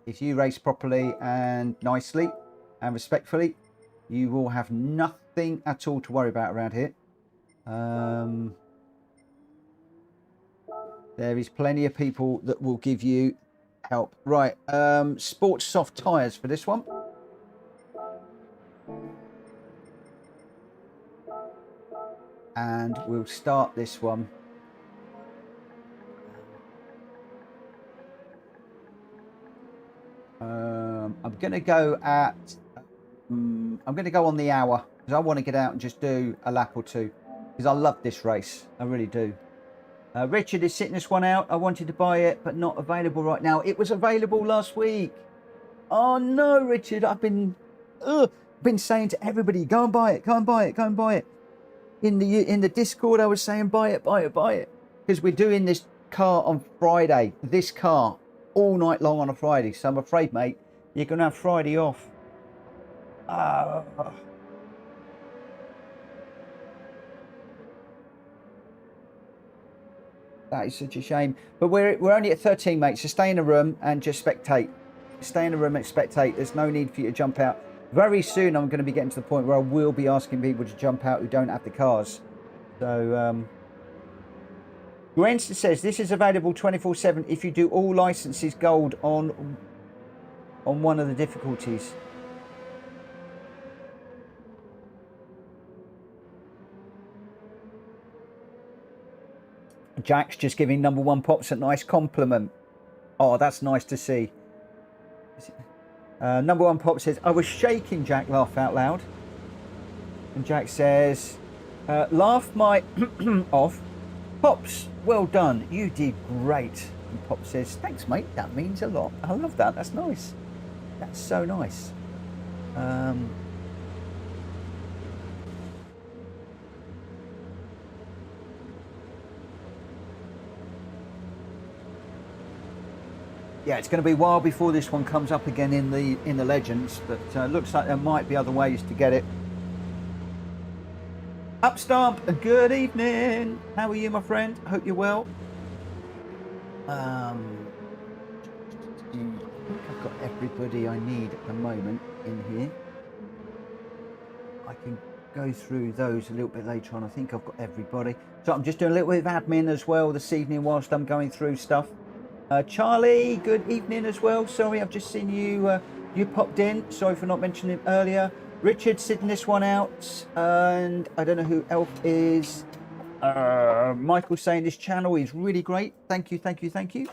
if you race properly and nicely and respectfully, you will have nothing at all to worry about around here. There is plenty of people that will give you help. Right, sports soft tyres for this one. And we'll start this one. I'm going to go at, I'm going to go on the hour because I want to get out and just do a lap or two because I love this race. I really do. Richard is sitting this one out. I wanted to buy it, but not available right now. It was available last week. Oh no, Richard, I've been saying to everybody, go and buy it, go and buy it, go and buy it. In the Discord, I was saying, buy it, buy it, buy it. Because we're doing this car on Friday, this car, all night long on a Friday. So I'm afraid, mate, you're going to have Friday off. That is such a shame. But we're only at 13, mate. So stay in the room and just spectate. Stay in the room and spectate. There's no need for you to jump out. Very soon, I'm going to be getting to the point where I will be asking people to jump out who don't have the cars. So, Gr.x says this is available 24/7 if you do all licenses gold on one of the difficulties. Jack's just giving number one Pops a nice compliment. Oh, that's nice to see. Number one Pop says, I was shaking, Jack, laugh out loud. And Jack says, laugh my off. Pops, well done. You did great. And Pop says, thanks, mate. That means a lot. I love that. That's nice. That's so nice. Yeah, it's going to be a while before this one comes up again in the Legends, but looks like there might be other ways to get it. Upstomp, good evening. How are you, my friend? Hope you're well. I think I've got everybody I need at the moment in here. I can go through those a little bit later on. I think I've got everybody. So I'm just doing a little bit of admin as well this evening whilst I'm going through stuff. Charlie, good evening as well. Sorry, I've just seen you you popped in. Sorry for not mentioning it earlier. Richard sitting this one out, and I don't know who else is. Michael saying this channel is really great. Thank you, thank you, thank you.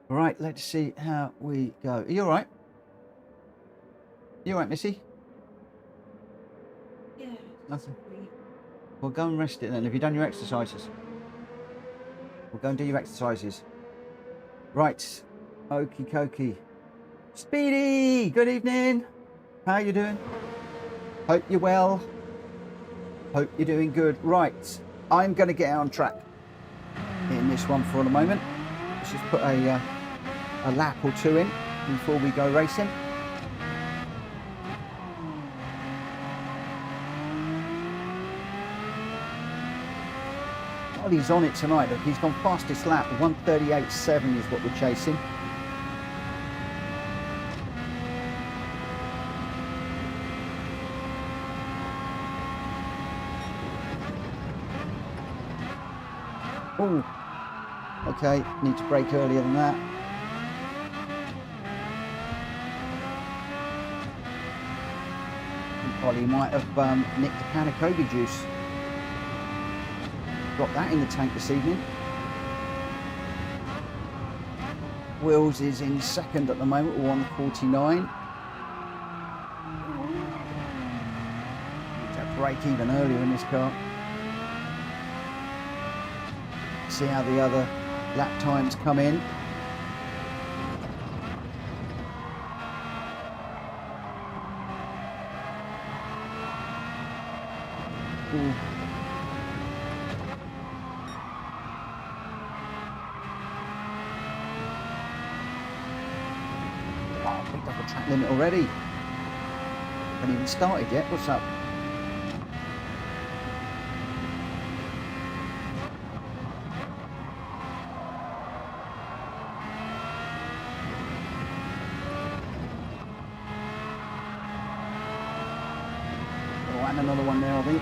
Right, let's see how we go. Are you all right? You all right, Missy? Yeah. Nothing. Well, go and rest it then. Have you done your exercises? We'll go and do your exercises. Right. Okie dokie. Speedy, good evening. How you doing? Hope you're well. Hope you're doing good. Right. I'm going to get on track in this one for the moment. Let's just put a lap or two in before we go racing. He's on it tonight. Look, he's gone fastest lap. 1:38.7 is what we're chasing. Oh, okay. Need to brake earlier than that. Ollie might have nicked a can of Kobe juice. Got that in the tank this evening. Wills is in second at the moment, 1:49. Need to brake even earlier in this car. See how the other lap times come in. Ooh. Track limit already. Haven't even started yet. What's up? Oh, and another one there, I think.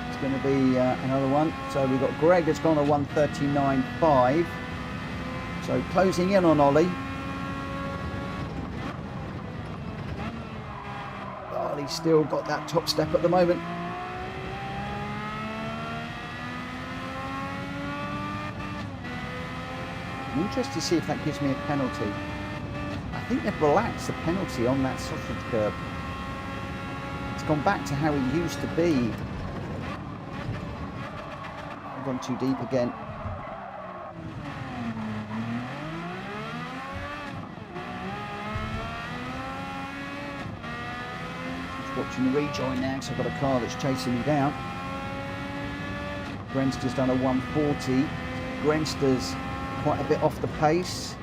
It's going to be another one. So we've got Greg has gone a 1:39.5. So closing in on Ollie. He's still got that top step at the moment. I'm interested to see if that gives me a penalty. I think they've relaxed the penalty on that sausage curb. It's gone back to how it used to be. I've gone too deep again. Watching the rejoin now, so I've got a car that's chasing me down. Grenster's done a 1:40. Grenster's quite a bit off the pace.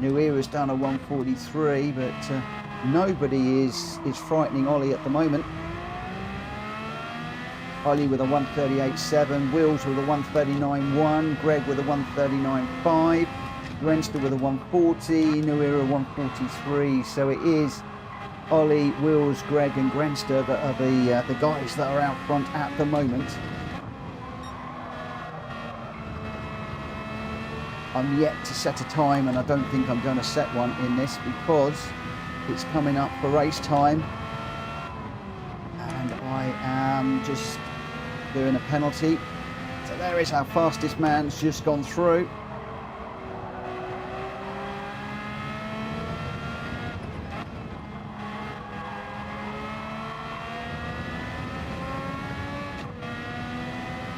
New Era's done a 1:43, but nobody is frightening Ollie at the moment. Ollie with a 138.7, Wills with a 139.1, Greg with a 139.5, Grenster with a 140, New Era 143. So it is Ollie, Wills, Greg and Grenster that are the guys that are out front at the moment. I'm yet to set a time, and I don't think I'm going to set one in this because it's coming up for race time. And I am just doing a penalty. So there is our fastest man's just gone through.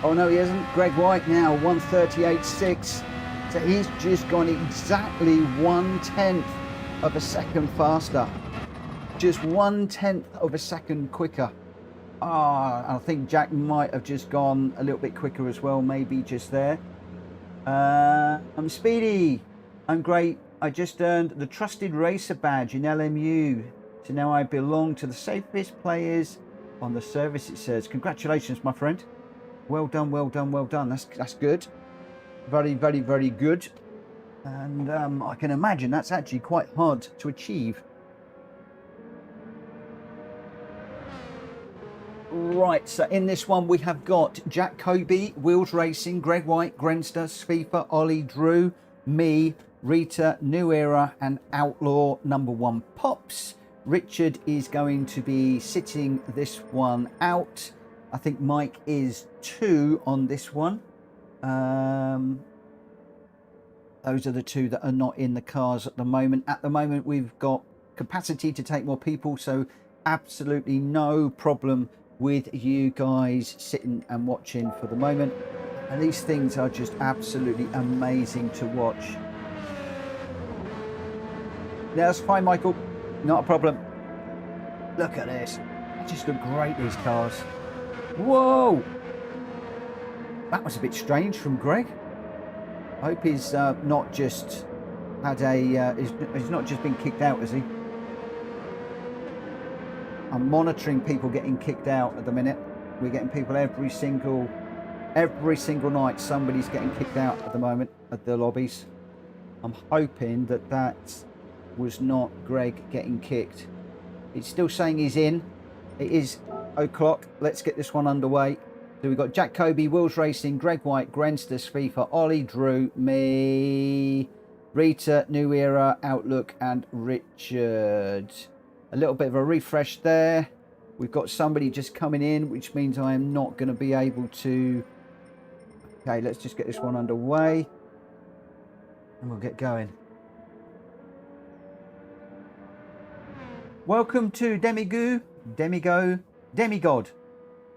Oh no, he hasn't. Greg White now 138.6. So he's just gone exactly 1/10 of a second faster. Just 1/10 of a second quicker. I think Jack might have just gone a little bit quicker as well, maybe just there. I'm Speedy. I'm great. I just earned the Trusted Racer badge in LMU. So now I belong to the safest players on the service, it says. Congratulations, my friend. Well done, well done, well done. That's good. Very, very, very good. And I can imagine that's actually quite hard to achieve. Right, so in this one we have got Jack Kobe, Wheels Racing, Greg White, Grenster, Sfifa, Ollie, Drew, me, Rita, New Era and Outlaw #1 Pops. Richard is going to be sitting this one out. I think Mike is 2 on this one. Those are the 2 that are not in the cars at the moment. At the moment we've got capacity to take more people, so absolutely no problem with you guys sitting and watching for the moment. And these things are just absolutely amazing to watch. Yeah, that's fine, Michael. Not a problem. Look at this. They just look great, these cars. Whoa! That was a bit strange from Greg. I hope he's not just had a... he's not just been kicked out, has he? I'm monitoring people getting kicked out at the minute. We're getting people every single night. Somebody's getting kicked out at the moment at the lobbies. I'm hoping that that was not Greg getting kicked. It's still saying he's in. It is 0:00. Let's get this one underway. So we've got Jack Kobe, Wheels Racing, Greg White, Grenster, Sfifa, Ollie, Drew, me, Rita, New Era, Outlook and Richard. A little bit of a refresh there. We've got somebody just coming in, which means I am not going to be able to... Okay, let's just get this one underway. And we'll get going. Welcome to Demigod.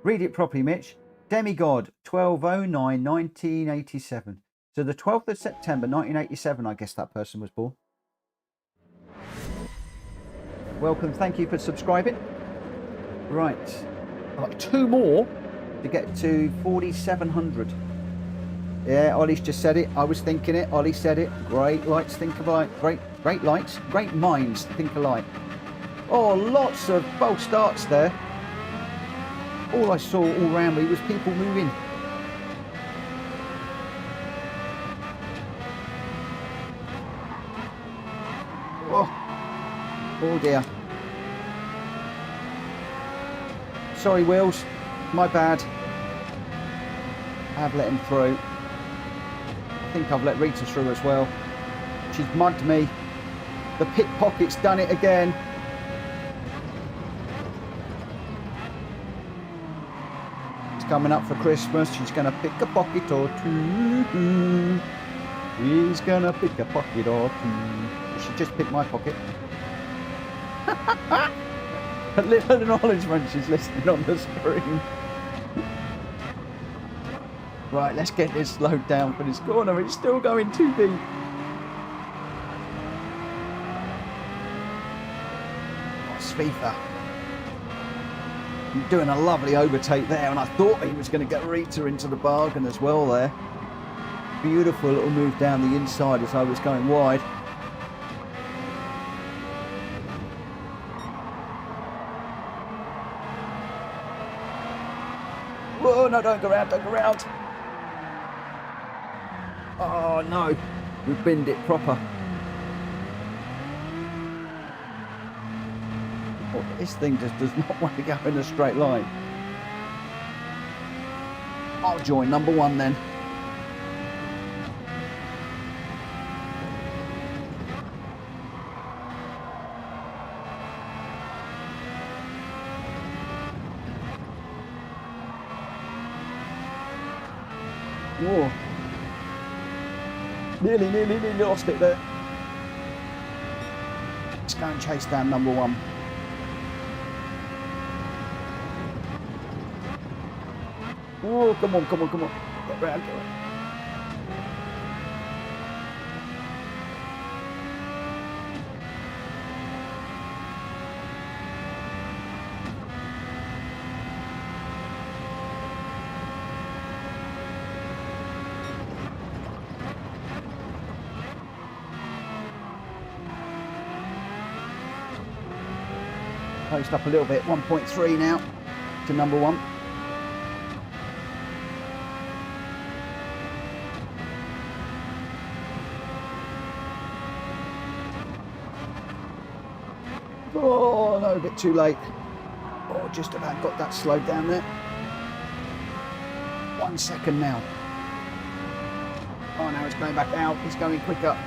Read it properly, Mitch. Demigod, 12/09/1987. So the 12th of September, 1987, I guess that person was born. Welcome, thank you for subscribing. Right, I've got 2 more to get to 4,700. Yeah, Ollie's just said it. I was thinking it. Ollie said it. Great lights think alike. Great lights. Great minds think alike. Oh, lots of false starts there. All I saw all around me was people moving. Oh dear. Sorry, Wheels. My bad. I have let him through. I think I've let Rita through as well. She's mugged me. The pickpocket's done it again. It's coming up for Christmas. She's going to pick a pocket or 2. She's going to pick a pocket or 2. She just picked my pocket. A little acknowledgement, she's listening on the screen. Right, let's get this slowed down for this corner. It's still going too deep. Oh, Sfifa. Doing a lovely overtake there, and I thought he was going to get Rita into the bargain as well there. Beautiful little move down the inside as I was going wide. Whoa, no, don't go round, don't go round. Oh no, we binned it proper. Oh, this thing just does not want to go in a straight line. I'll join number one then. Whoa. Nearly lost it there. Let's go and chase down number one. Oh, come on. Get round, get round. Closed up a little bit, 1.3 now to number one. Oh no, a bit too late. Oh, just about got that slowed down there. 1 second now. Oh, now it's going back out. It's going quicker.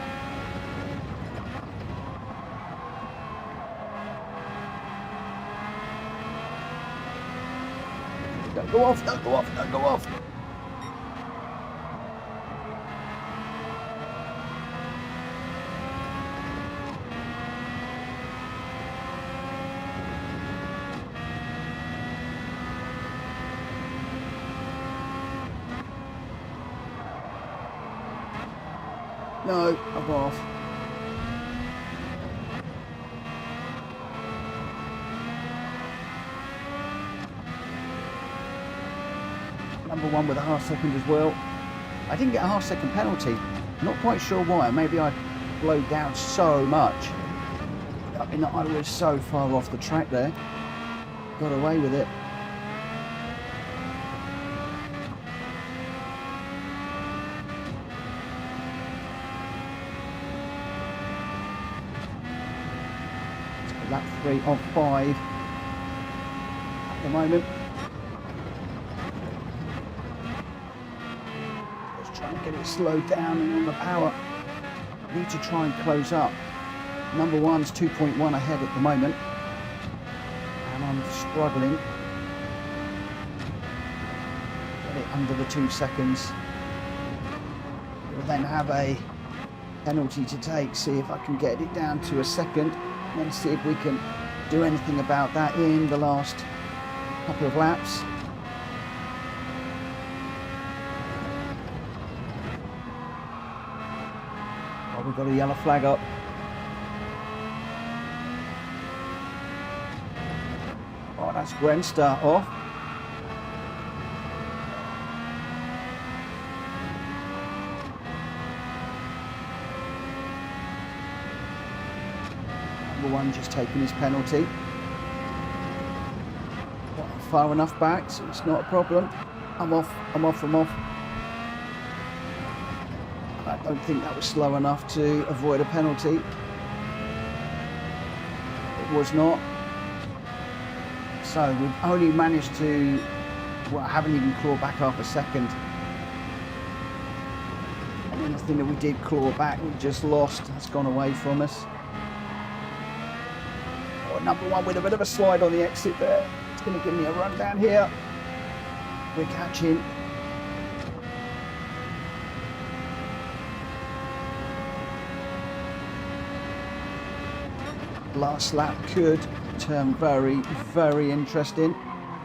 Don't go off, don't go off, don't go off. No, I've gone off. Number one with a half second as well. I didn't get a half second penalty. Not quite sure why. Maybe I slowed down so much. I mean, I was so far off the track there. Got away with it. Lap 3 of 5 at the moment. Let's try and get it slowed down and on the power. Need to try and close up. Number one's 2.1 ahead at the moment, and I'm struggling. Get it under the 2 seconds. We'll then have a penalty to take. See if I can get it down to a second. And see if we can do anything about that in the last couple of laps. Oh, we've got a yellow flag up. Oh, that's Gren start off. One just taking his penalty. Not far enough back, so it's not a problem. I'm off. I don't think that was slow enough to avoid a penalty. It was not. So we've only managed to, well, I haven't even clawed back half a second. And anything that we did claw back, we just lost. That's gone away from us. Number one with a bit of a slide on the exit there. It's going to give me a run down here. We're catching. Last lap could turn very, very interesting.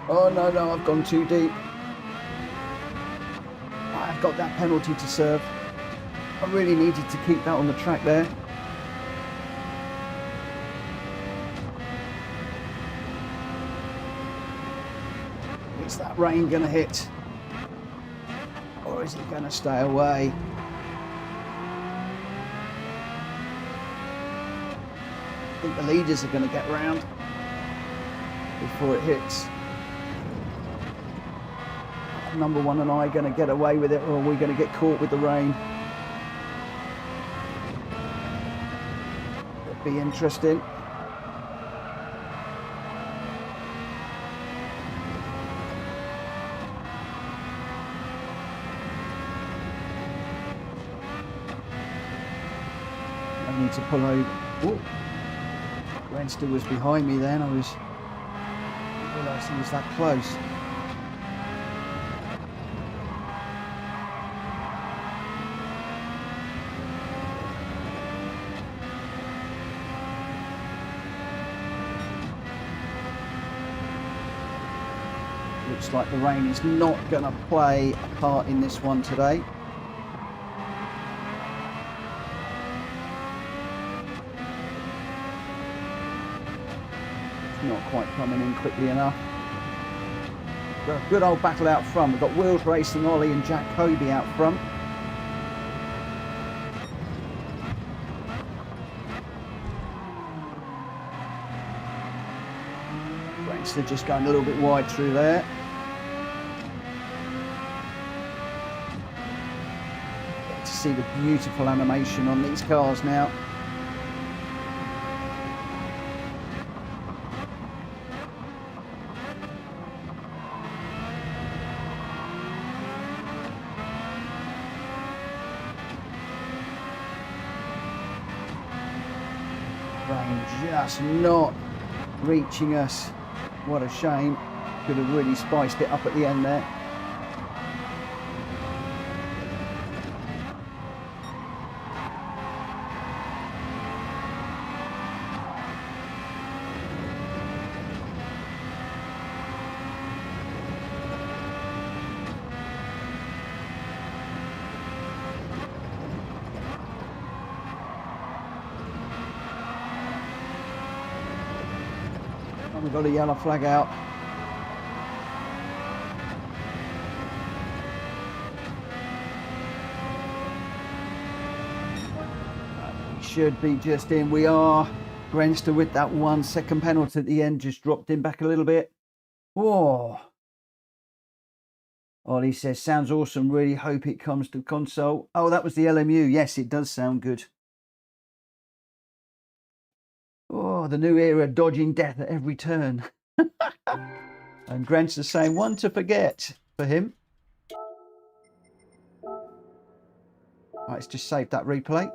Oh no, I've gone too deep. I've got that penalty to serve. I really needed to keep that on the track there. Is that rain going to hit, or is it going to stay away? I think the leaders are going to get round before it hits. number one and I going to get away with it, or are we going to get caught with the rain? It'd be interesting. I need to pull over. Oh, Renster was behind me then. I didn't realise he was that close. Looks like the rain is not going to play a part in this one today. Not quite coming in quickly enough. Got a good old battle out front. We've got Wheels Racing, Ollie and Jack Kobe out front. They're just going a little bit wide through there. Get to see the beautiful animation on these cars now. Rain just not reaching us. What a shame. Could have really spiced it up at the end there. We've got a yellow flag out. We should be just in. We are. Grenster with that 1 second penalty at the end just dropped him back a little bit. Whoa. Ollie says, sounds awesome. Really hope it comes to console. Oh, that was the LMU. Yes, it does sound good. Oh, the new era, dodging death at every turn. And Grant's saying, one to forget for him. Right, let's just save that replay.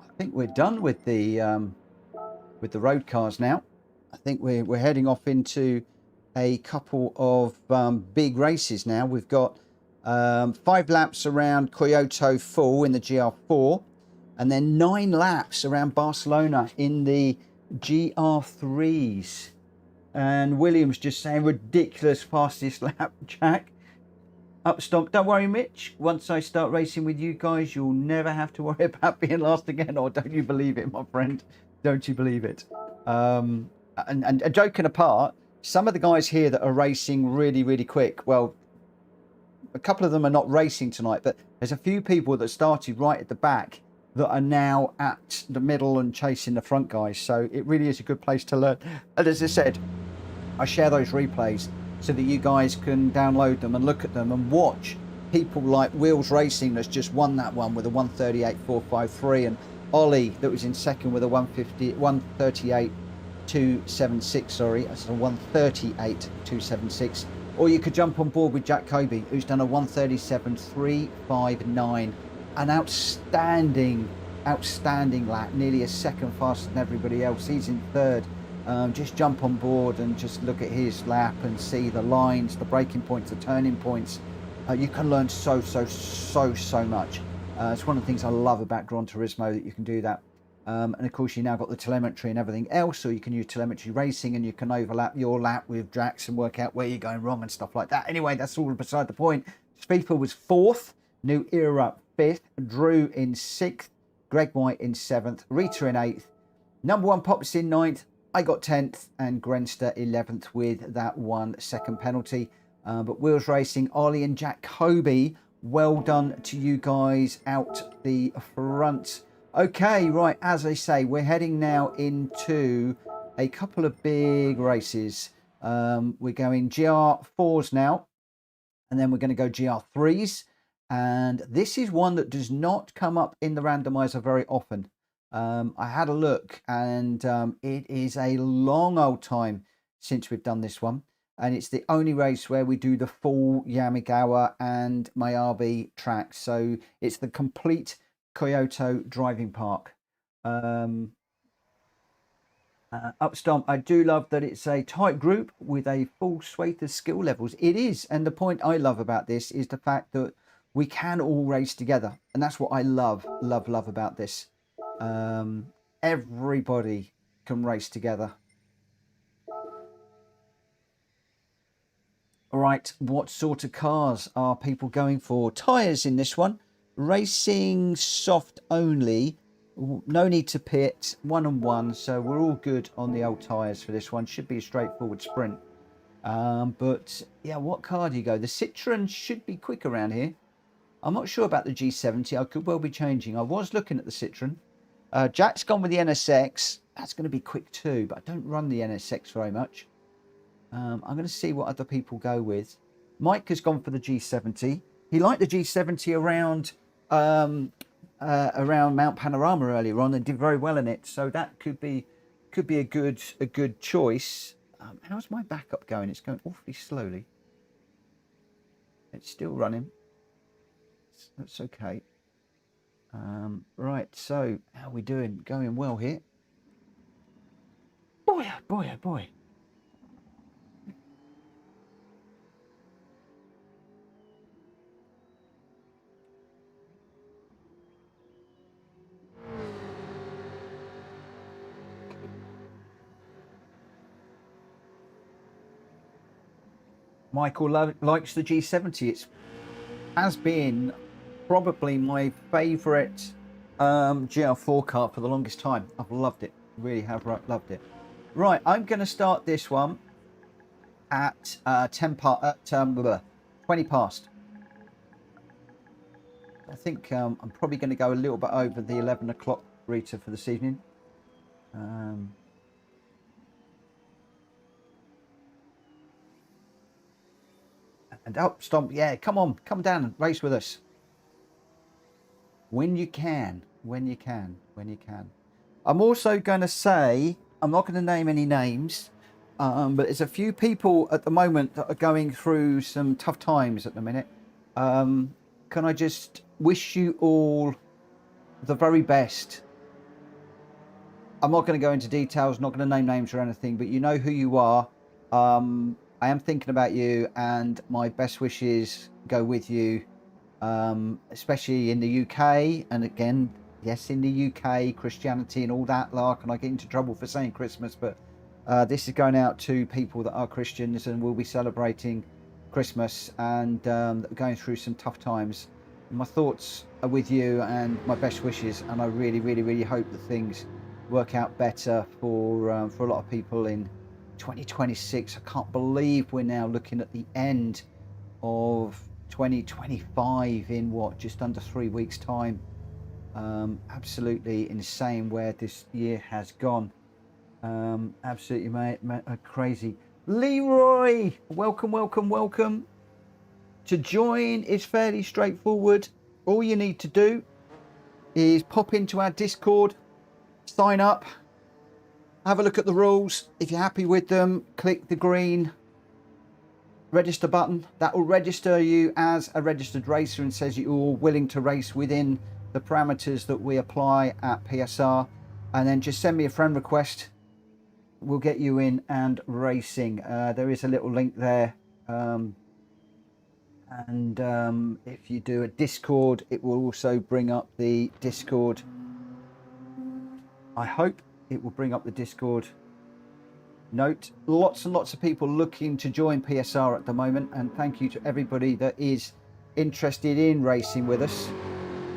I think we're done with the road cars now. I think we're heading off into a couple of big races now. We've got 5 laps around Kyoto full in the GR4, and then 9 laps around Barcelona in the GR3s. And Williams just saying ridiculous fastest lap, Jack. Upstomp. Don't worry, Mitch. Once I start racing with you guys, you'll never have to worry about being last again. Or don't you believe it, my friend? Don't you believe it? And joking apart, some of the guys here that are racing really, really quick, well, a couple of them are not racing tonight, but there's a few people that started right at the back that are now at the middle and chasing the front guys. So it really is a good place to learn. And as I said, I share those replays so that you guys can download them and look at them and watch people like Wheels Racing that's just won that one with a 138.453, and Ollie that was in second with a 138.276, sorry, that's a 138.276. Or you could jump on board with Jack Kobe, who's done a 137.359, an outstanding lap, nearly a second faster than everybody else. He's in third. Just jump on board and just look at his lap and see the lines, the braking points, the turning points. You can learn so much. It's one of the things I love about Gran Turismo, that you can do that. And of course, you now got the telemetry and everything else, so you can use telemetry racing and you can overlap your lap with Gr.x and work out where you're going wrong and stuff like that. Anyway, that's all beside the point. Spifa was 4th, New Era 5th, Drew in 6th, Greg White in 7th, Rita in 8th, number 1 Pops in 9th, I got 10th, and Grenster 11th with that 1 second penalty. But Wheels Racing, Ollie and Jack Kobe well done to you guys out the front. Okay, right, as I say, we're heading now into a couple of big races. We're going GR4s now, and then we're going to go GR3s. And this is one that does not come up in the randomizer very often. I had a look, and it is a long old time since we've done this one. And it's the only race where we do the full Yamigawa and Miyabi tracks. So it's the complete Kyoto driving park. Upstomp, I do love that it's a tight group with a full swathe of skill levels. It is. And the point I love about this is the fact that we can all race together. And that's what I love about this. Everybody can race together. All right, what sort of cars are people going for? Tyres in this one. Racing soft only. No need to pit. 1-on-1. So we're all good on the old tyres for this one. Should be a straightforward sprint. But yeah, what car do you go? The Citroen should be quick around here. I'm not sure about the G70. I could well be changing. I was looking at the Citroen. Jack's gone with the NSX. That's going to be quick too, but I don't run the NSX very much. I'm going to see what other people go with. Mike has gone for the G70. He liked the G70 around Mount Panorama earlier on and did very well in it. So that could be a good choice. How's my backup going? It's going awfully slowly. It's still running. That's okay. Right. So how are we doing? Going well here. Boy, oh boy, oh boy. Michael likes the G70. It has been probably my favourite GR4 car for the longest time. I've loved it. Really have loved it. Right, I'm going to start this one at 20 past. I think I'm probably going to go a little bit over the 11 o'clock Rita for this evening. And up, Stomp, yeah, come on, come down and race with us. When you can. I'm also going to say, I'm not going to name any names, but there's a few people at the moment that are going through some tough times at the minute. Can I just wish you all the very best? I'm not going to go into details, not going to name names or anything, but you know who you are. I am thinking about you, and my best wishes go with you, especially in the UK. And again, yes, in the UK, Christianity and all that lark, and I get into trouble for saying Christmas, but this is going out to people that are Christians and will be celebrating Christmas and going through some tough times. My thoughts are with you and my best wishes, and I really hope that things work out better for a lot of people in 2026. I can't believe we're now looking at the end of 2025 in what, just under 3 weeks time. Absolutely insane where this year has gone. Absolutely crazy. Leroy, welcome. To join is fairly straightforward. All you need to do is pop into our Discord, sign up, have a look at the rules. If you're happy with them, click the green register button. That will register you as a registered racer and says you're willing to race within the parameters that we apply at PSR. And then just send me a friend request. We'll get you in and racing. There is a little link there. If you do a Discord, it will also bring up the Discord. I hope it will bring up the Discord note. Lots and lots of people looking to join PSR at the moment, and thank you to everybody that is interested in racing with us.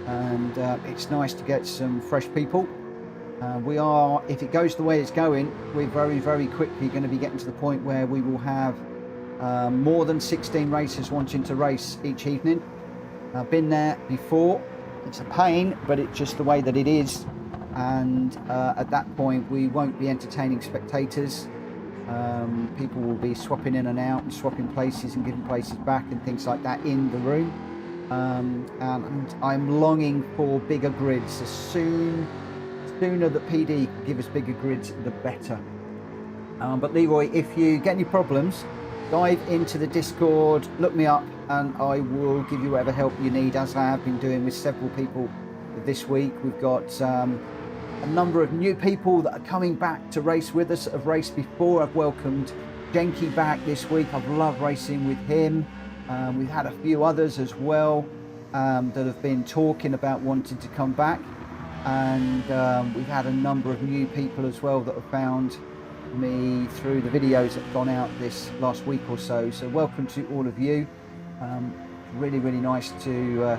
And it's nice to get some fresh people. We are, if it goes the way it's going, we're very quickly going to be getting to the point where we will have more than 16 racers wanting to race each evening. I've been there before. It's a pain, but it's just the way that it is. And at that point, we won't be entertaining spectators. People will be swapping in and out and swapping places and giving places back and things like that in the room. And I'm longing for bigger grids. Sooner that PD can give us bigger grids, the better. But Leroy, if you get any problems, dive into the Discord, look me up, and I will give you whatever help you need, as I have been doing with several people this week. We've got a number of new people that are coming back to race with us that have raced before. I've welcomed Genki back this week. I've loved racing with him. We've had a few others as well that have been talking about wanting to come back. And we've had a number of new people as well that have found me through the videos that have gone out this last week or so. So welcome to all of you. Really nice to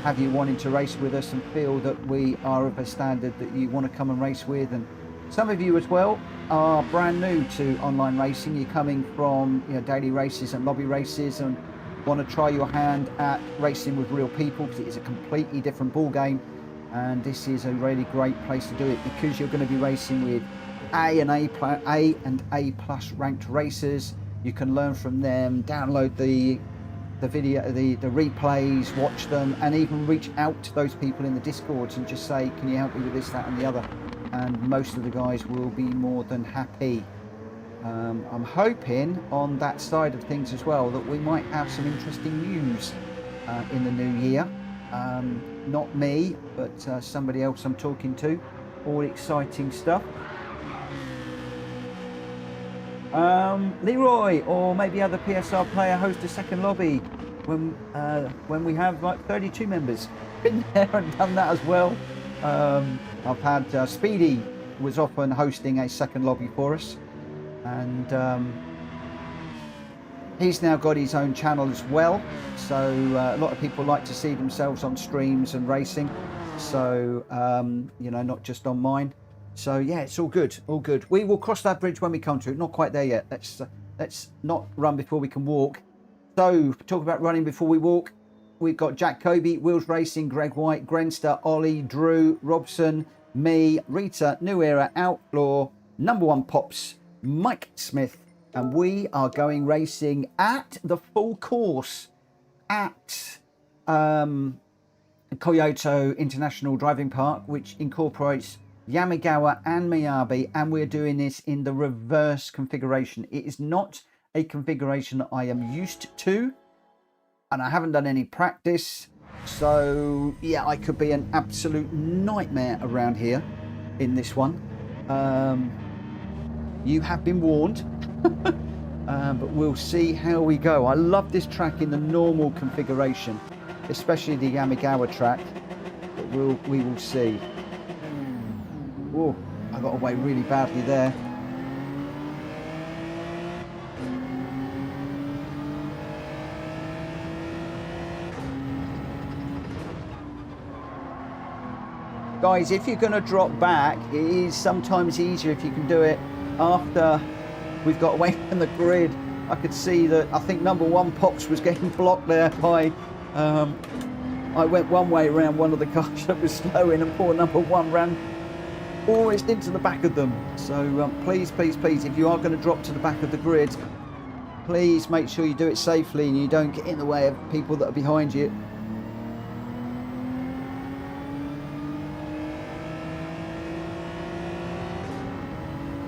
have you wanting to race with us and feel that we are of a standard that you want to come and race with. And some of you as well are brand new to online racing. You're coming from daily races and lobby races and want to try your hand at racing with real people, because it is a completely different ball game. And this is a really great place to do it, because you're going to be racing with A and A+ ranked racers. You can learn from them, download the video, the replays, watch them, and even reach out to those people in the Discords and just say, can you help me with this, that and the other? And most of the guys will be more than happy. I'm hoping on that side of things as well that we might have some interesting news in the new year. Not me, but somebody else I'm talking to. All exciting stuff. Leroy, or maybe other PSR player, host a second lobby when we have like 32 members. Been there and done that as well. I've had Speedy was often hosting a second lobby for us, and he's now got his own channel as well. So a lot of people like to see themselves on streams and racing. So not just on mine. So yeah, it's all good, all good. We will cross that bridge when we come to it. Not quite there yet. Let's not run before we can walk. So talk about running before we walk. We've got Jack Kobe, Wheels Racing, Greg White, Grenster, Ollie, Drew, Robson, me, Rita, New Era, Outlaw, Number One Pops, Mike Smith, and we are going racing at the full course at Kyoto International Driving Park, which incorporates Yamagawa and Miyabi, and we're doing this in the reverse configuration. It is not a configuration that I am used to, and I haven't done any practice, so yeah, I could be an absolute nightmare around here in this one. You have been warned. But we'll see how we go. I love this track in the normal configuration, especially the Yamagawa track, but we will see. Oh, I got away really badly there. Guys, if you're going to drop back, it is sometimes easier if you can do it after we've got away from the grid. I could see that I think Number One Pops was getting blocked there by I went one way around one of the cars that was slowing, and poor Number One ran almost into the back of them. So please, if you are going to drop to the back of the grid, please make sure you do it safely and you don't get in the way of people that are behind you.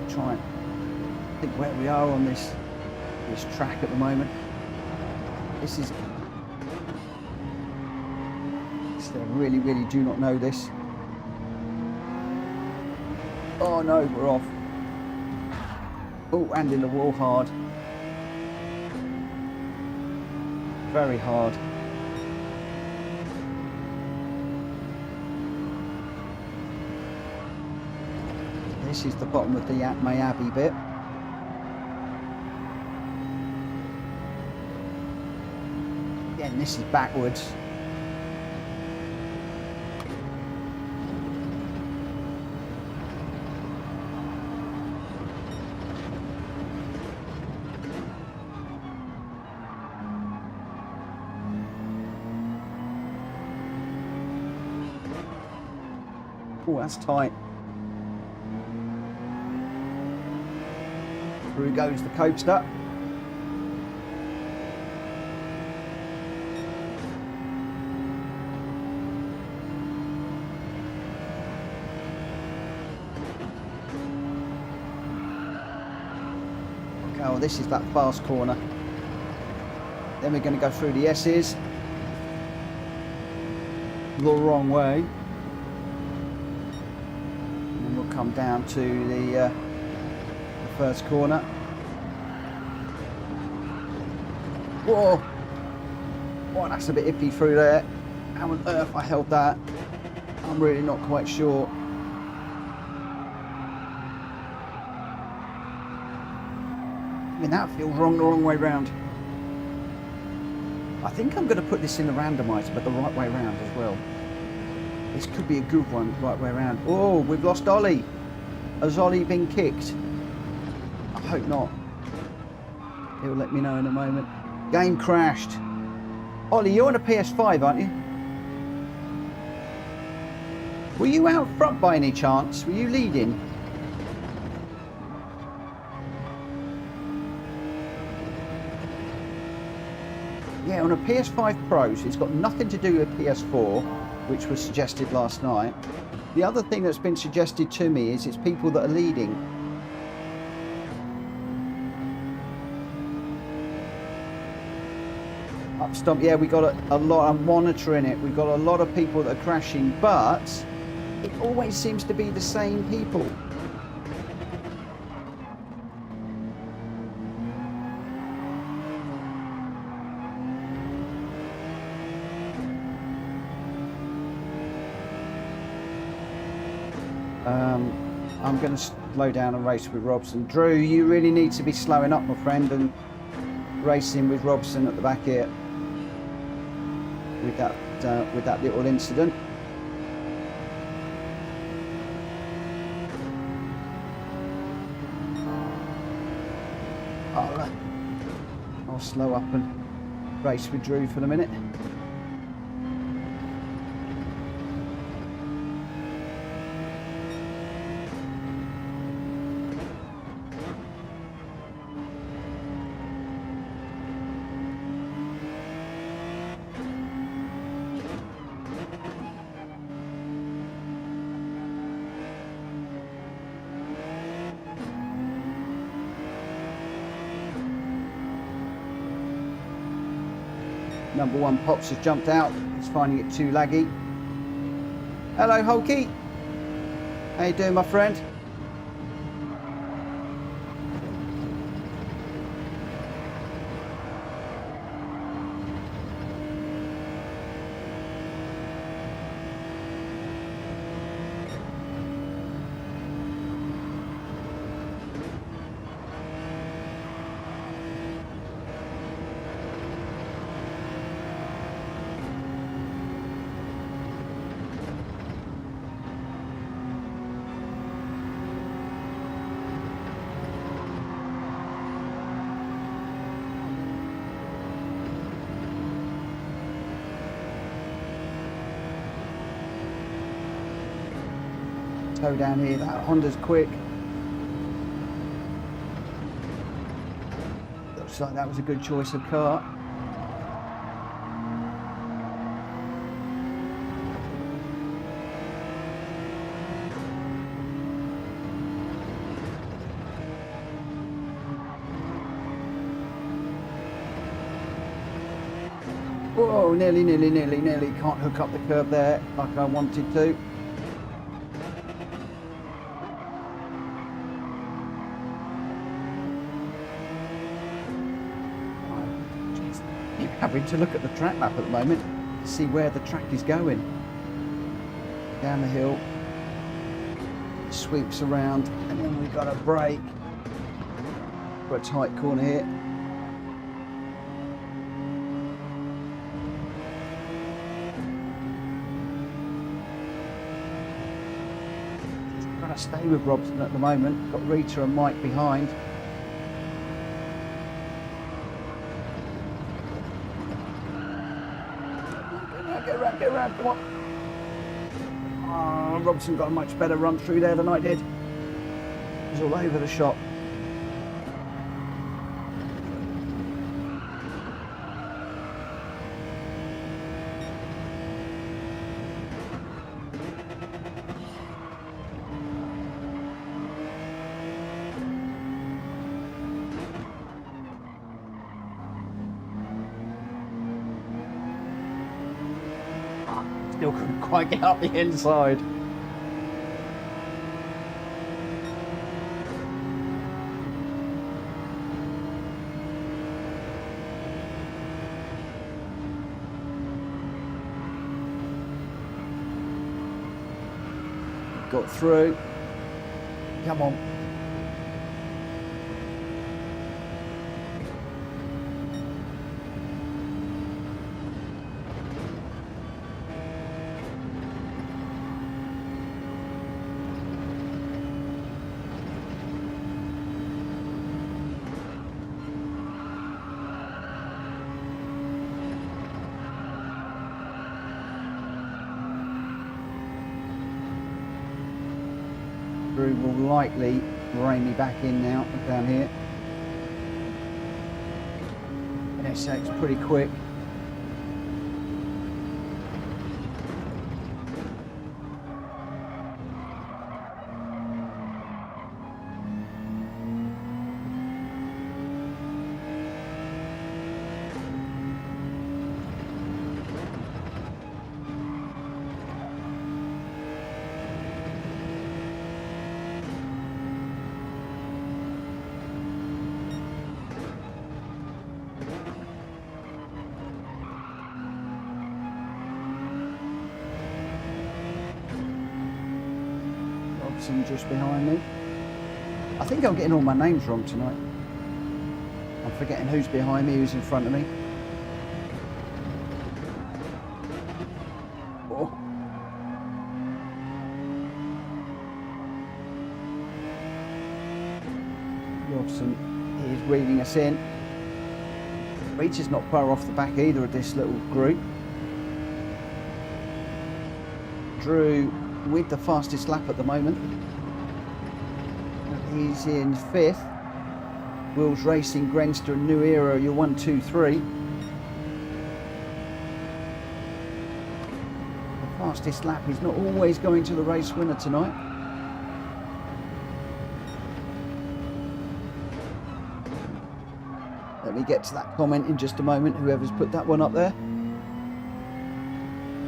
Try and think where we are on this track at the moment. This is, I really do not know this. Oh no, we're off. Oh, and in the wall hard. Very hard. This is the bottom of the Miyabi bit. Again, this is backwards. Oh, that's tight. Through goes the coaster. Okay, well, this is that fast corner. Then we're going to go through the S's. The wrong way. And then we'll come down to the first corner. Whoa! Oh, that's a bit iffy through there. How on earth I held that? I'm really not quite sure. I mean, that feels wrong the wrong way round. I think I'm going to put this in the randomiser, but the right way round as well. This could be a good one, right way around. Oh, we've lost Ollie. Has Ollie been kicked? I hope not. He'll let me know in a moment. Game crashed. Ollie, you're on a PS5, aren't you? Were you out front by any chance? Were you leading? Yeah, on a PS5 Pros, it's got nothing to do with PS4, which was suggested last night. The other thing that's been suggested to me is it's people that are leading. Up stomp, yeah, we got a lot, I'm monitoring it. We've got a lot of people that are crashing, but it always seems to be the same people. I'm going to slow down and race with Robson. Drew, you really need to be slowing up, my friend, and racing with Robson at the back here with that little incident. I'll slow up and race with Drew for the minute. Number one Pops has jumped out. He's finding it too laggy. Hello, Hulky. How you doing, my friend? Slow down here, that Honda's quick. Looks like that was a good choice of car. Whoa, nearly. Can't hook up the curb there like I wanted to. Having to look at the track map at the moment to see where the track is going. Down the hill, sweeps around, and then we've got a brake for a tight corner here. Just trying to stay with Robson at the moment. Got Rita and Mike behind. Get around, come on. Oh, Robson got a much better run through there than I did. It was all over the shop. Still couldn't quite get up the inside. Got through. Come on. Drew will likely rein me back in now down here. SX pretty quick. Just behind me. I think I'm getting all my names wrong tonight. I'm forgetting who's behind me, who's in front of me. Oh. Robson is reading us in. Reach is not far off the back either of this little group. Drew with the fastest lap at the moment. He's in 5th. Will's Racing, Grenster and New Era, you're 1, 2, 3. The fastest lap is not always going to the race winner tonight. Let me get to that comment in just a moment, whoever's put that one up there.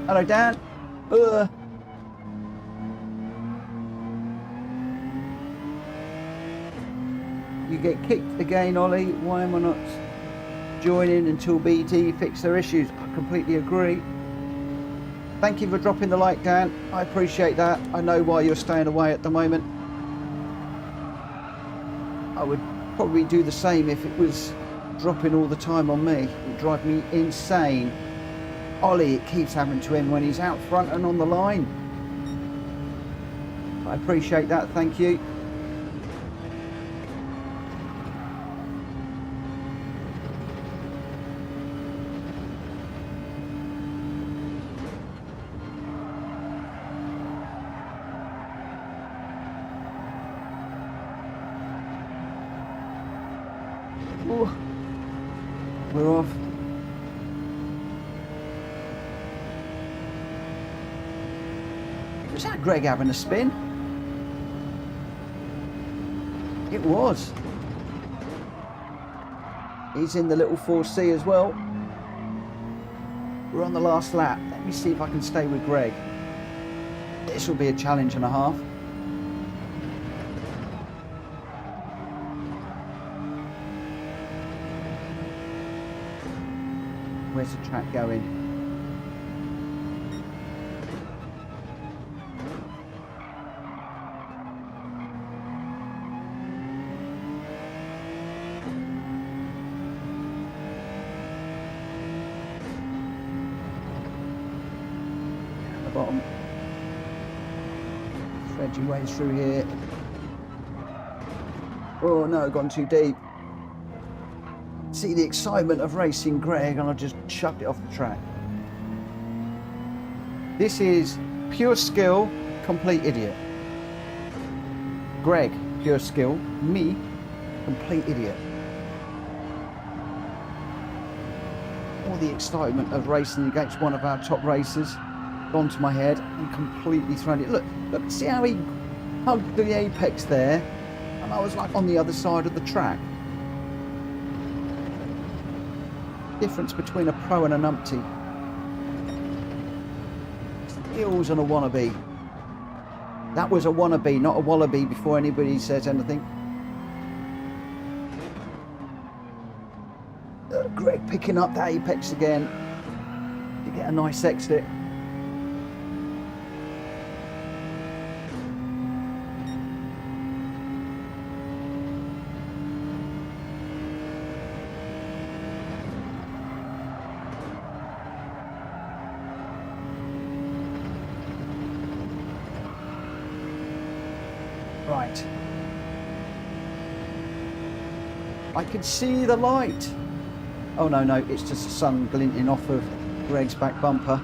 Hello, Dan. You get kicked again, Ollie. Why am I not joining until BT fix their issues? I completely agree. Thank you for dropping the like, Dan. I appreciate that. I know why you're staying away at the moment. I would probably do the same if it was dropping all the time on me. It would drive me insane. Ollie, it keeps happening to him when he's out front and on the line. I appreciate that. Thank you. Ooh, we're off. Was that Greg having a spin? It was. He's in the little 4C as well. We're on the last lap. Let me see if I can stay with Greg. This will be a challenge and a half. Where's the track going? At the bottom. Thread your way through here. Oh no, gone too deep. See the excitement of racing Greg and I just chucked it off the track. This is pure skill, complete idiot. Greg, pure skill. Me, complete idiot. All the excitement of racing against one of our top racers gone to my head and completely thrown it. Look, see how he hugged the apex there, and I was like on the other side of the track. Difference between a pro and a numpty. Skills and a wannabe. That was a wannabe, not a wallaby, before anybody says anything. Greg picking up that apex again to get a nice exit. Right. I can see the light. Oh no, it's just the sun glinting off of Greg's back bumper.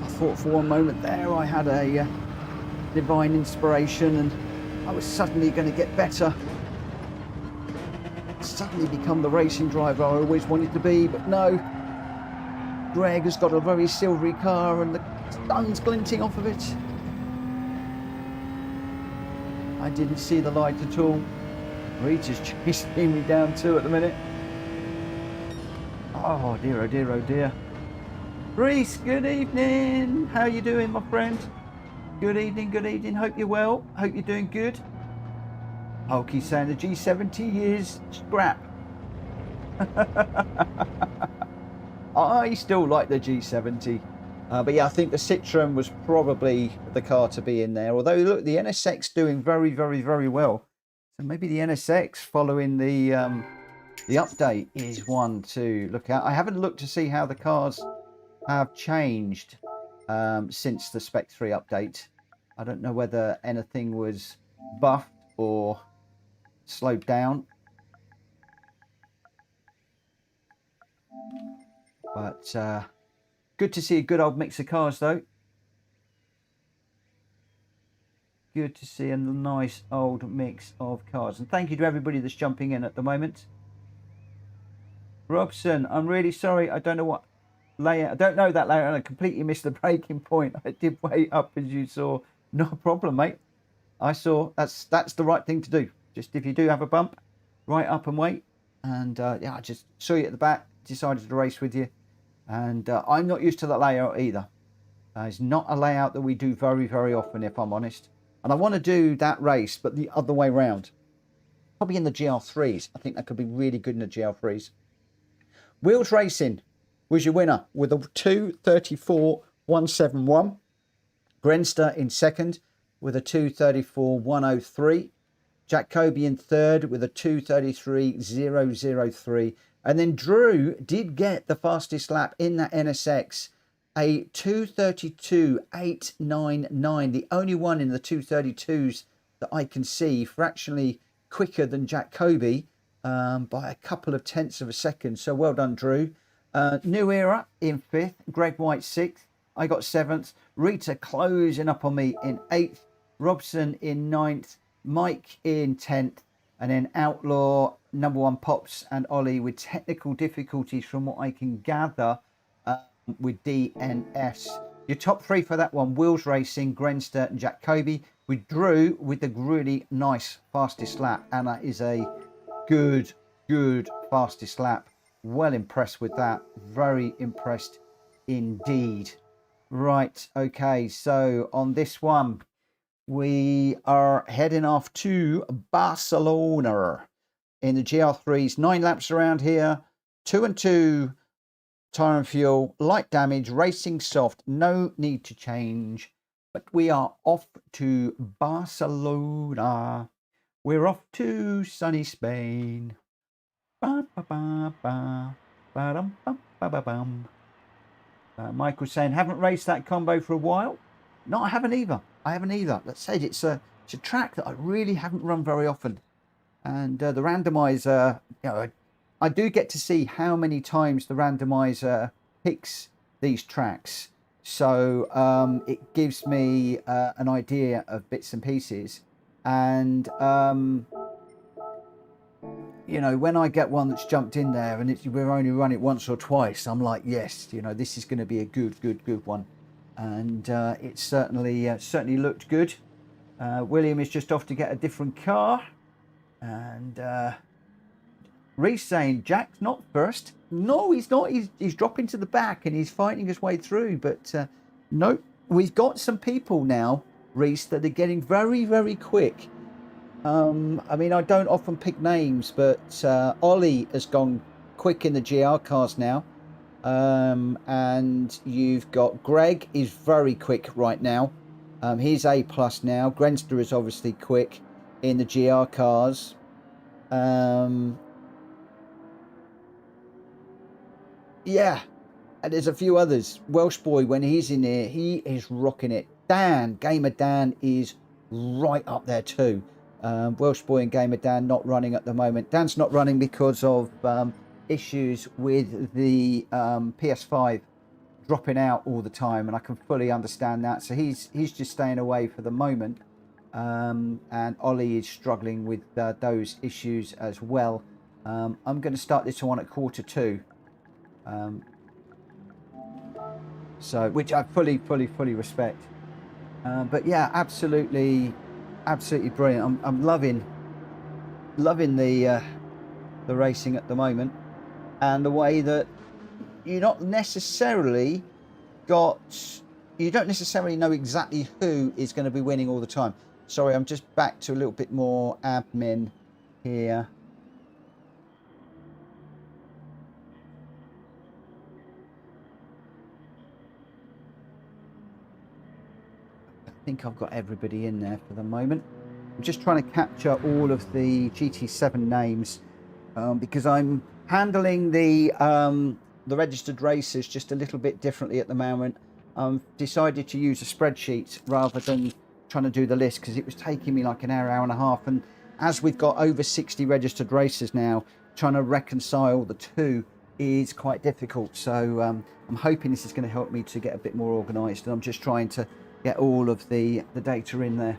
I thought for one moment there I had a divine inspiration and I was suddenly going to get better. Suddenly become the racing driver I always wanted to be, but no. Greg has got a very silvery car and the sun's glinting off of it. I didn't see the light at all. Rita's chasing me down too at the minute. Oh dear, oh dear, oh dear. Reese, good evening. How you doing, my friend? Good evening, good evening. Hope you're well. Hope you're doing good. Hulky's saying the G70 is scrap. I still like the G70. But yeah, I think the Citroen was probably the car to be in there. Although, look, the NSX doing very, very, very well. So maybe the NSX following the update is one to look at. I haven't looked to see how the cars have changed since the Spec 3 update. I don't know whether anything was buffed or slowed down. But good to see a good old mix of cars, though. Good to see a nice old mix of cars. And thank you to everybody that's jumping in at the moment. Robson, I'm really sorry. I don't know what layout. I don't know that layout, and I completely missed the breaking point. I did wait up, as you saw. No problem, mate. I saw. That's the right thing to do. Just if you do have a bump, right up and wait. And yeah, I just saw you at the back. Decided to race with you. And I'm not used to that layout either. It's not a layout that we do very, very often, if I'm honest. And I want to do that race, but the other way round. Probably in the GR3s. I think that could be really good in the GR3s. Wheels Racing was your winner with a 2:34.171. Grenster in second with a 2:34.103. Jacoby in third with a 2:33.003. And then Drew did get the fastest lap in that NSX, a 2:32.899. The only one in the 2:32s that I can see, fractionally quicker than Jacoby by a couple of tenths of a second. So well done, Drew. New Era in fifth, Greg White sixth. I got seventh. Rita closing up on me in eighth. Robson in ninth. Mike in 10th. And then Outlaw, number one, Pops and Ollie with technical difficulties from what I can gather with DNS. Your top three for that one, Wheels Racing, Grenster and Jacoby. We Drew with the really nice fastest lap. And that is a good fastest lap. Well impressed with that. Very impressed indeed. Right, okay, so on this one, we are heading off to Barcelona in the GR3s. 9 laps around here. 2 and 2 tyre and fuel. Light damage. Racing soft. No need to change. But we are off to Barcelona. We're off to sunny Spain. Ba, ba, ba, ba. Ba-dum, bum, ba, ba, bum. Michael's saying, haven't raced that combo for a while. No, I haven't either. That said, it's a track that I really haven't run very often. And the randomizer, you know, I do get to see how many times the randomizer picks these tracks. So it gives me an idea of bits and pieces. And, you know, when I get one that's jumped in there and we've only run it once or twice, I'm like, yes, you know, this is going to be a good one. And it certainly looked good. William is just off to get a different car. And Reese saying, Jack's not first. No, he's not. He's dropping to the back and he's fighting his way through. But no, we've got some people now, Reese, that are getting very quick. I mean, I don't often pick names, but Ollie has gone quick in the GR cars now. And you've got Greg is very quick right now. He's A+ now. Grenster is obviously quick in the GR cars. Yeah, and there's a few others. Welsh Boy, when he's in here, he is rocking it. Dan, Gamer Dan is right up there too. Welsh Boy and Gamer Dan not running at the moment. Dan's not running because of issues with the PS5 dropping out all the time, and I can fully understand that. So he's just staying away for the moment. And Ollie is struggling with those issues as well. I'm going to start this one at 1:45. So which I fully respect. But yeah, absolutely brilliant. I'm loving the racing at the moment, and the way that you don't necessarily know exactly who is going to be winning all the time. Sorry, I'm just back to a little bit more admin here. I think I've got everybody in there for the moment. I'm just trying to capture all of the GT7 names because I'm handling the registered racers just a little bit differently at the moment. I've decided to use a spreadsheet rather than trying to do the list, because it was taking me like an hour and a half, and as we've got over 60 registered racers now, trying to reconcile the two is quite difficult. So I'm hoping this is going to help me to get a bit more organized, and I'm just trying to get all of the data in there.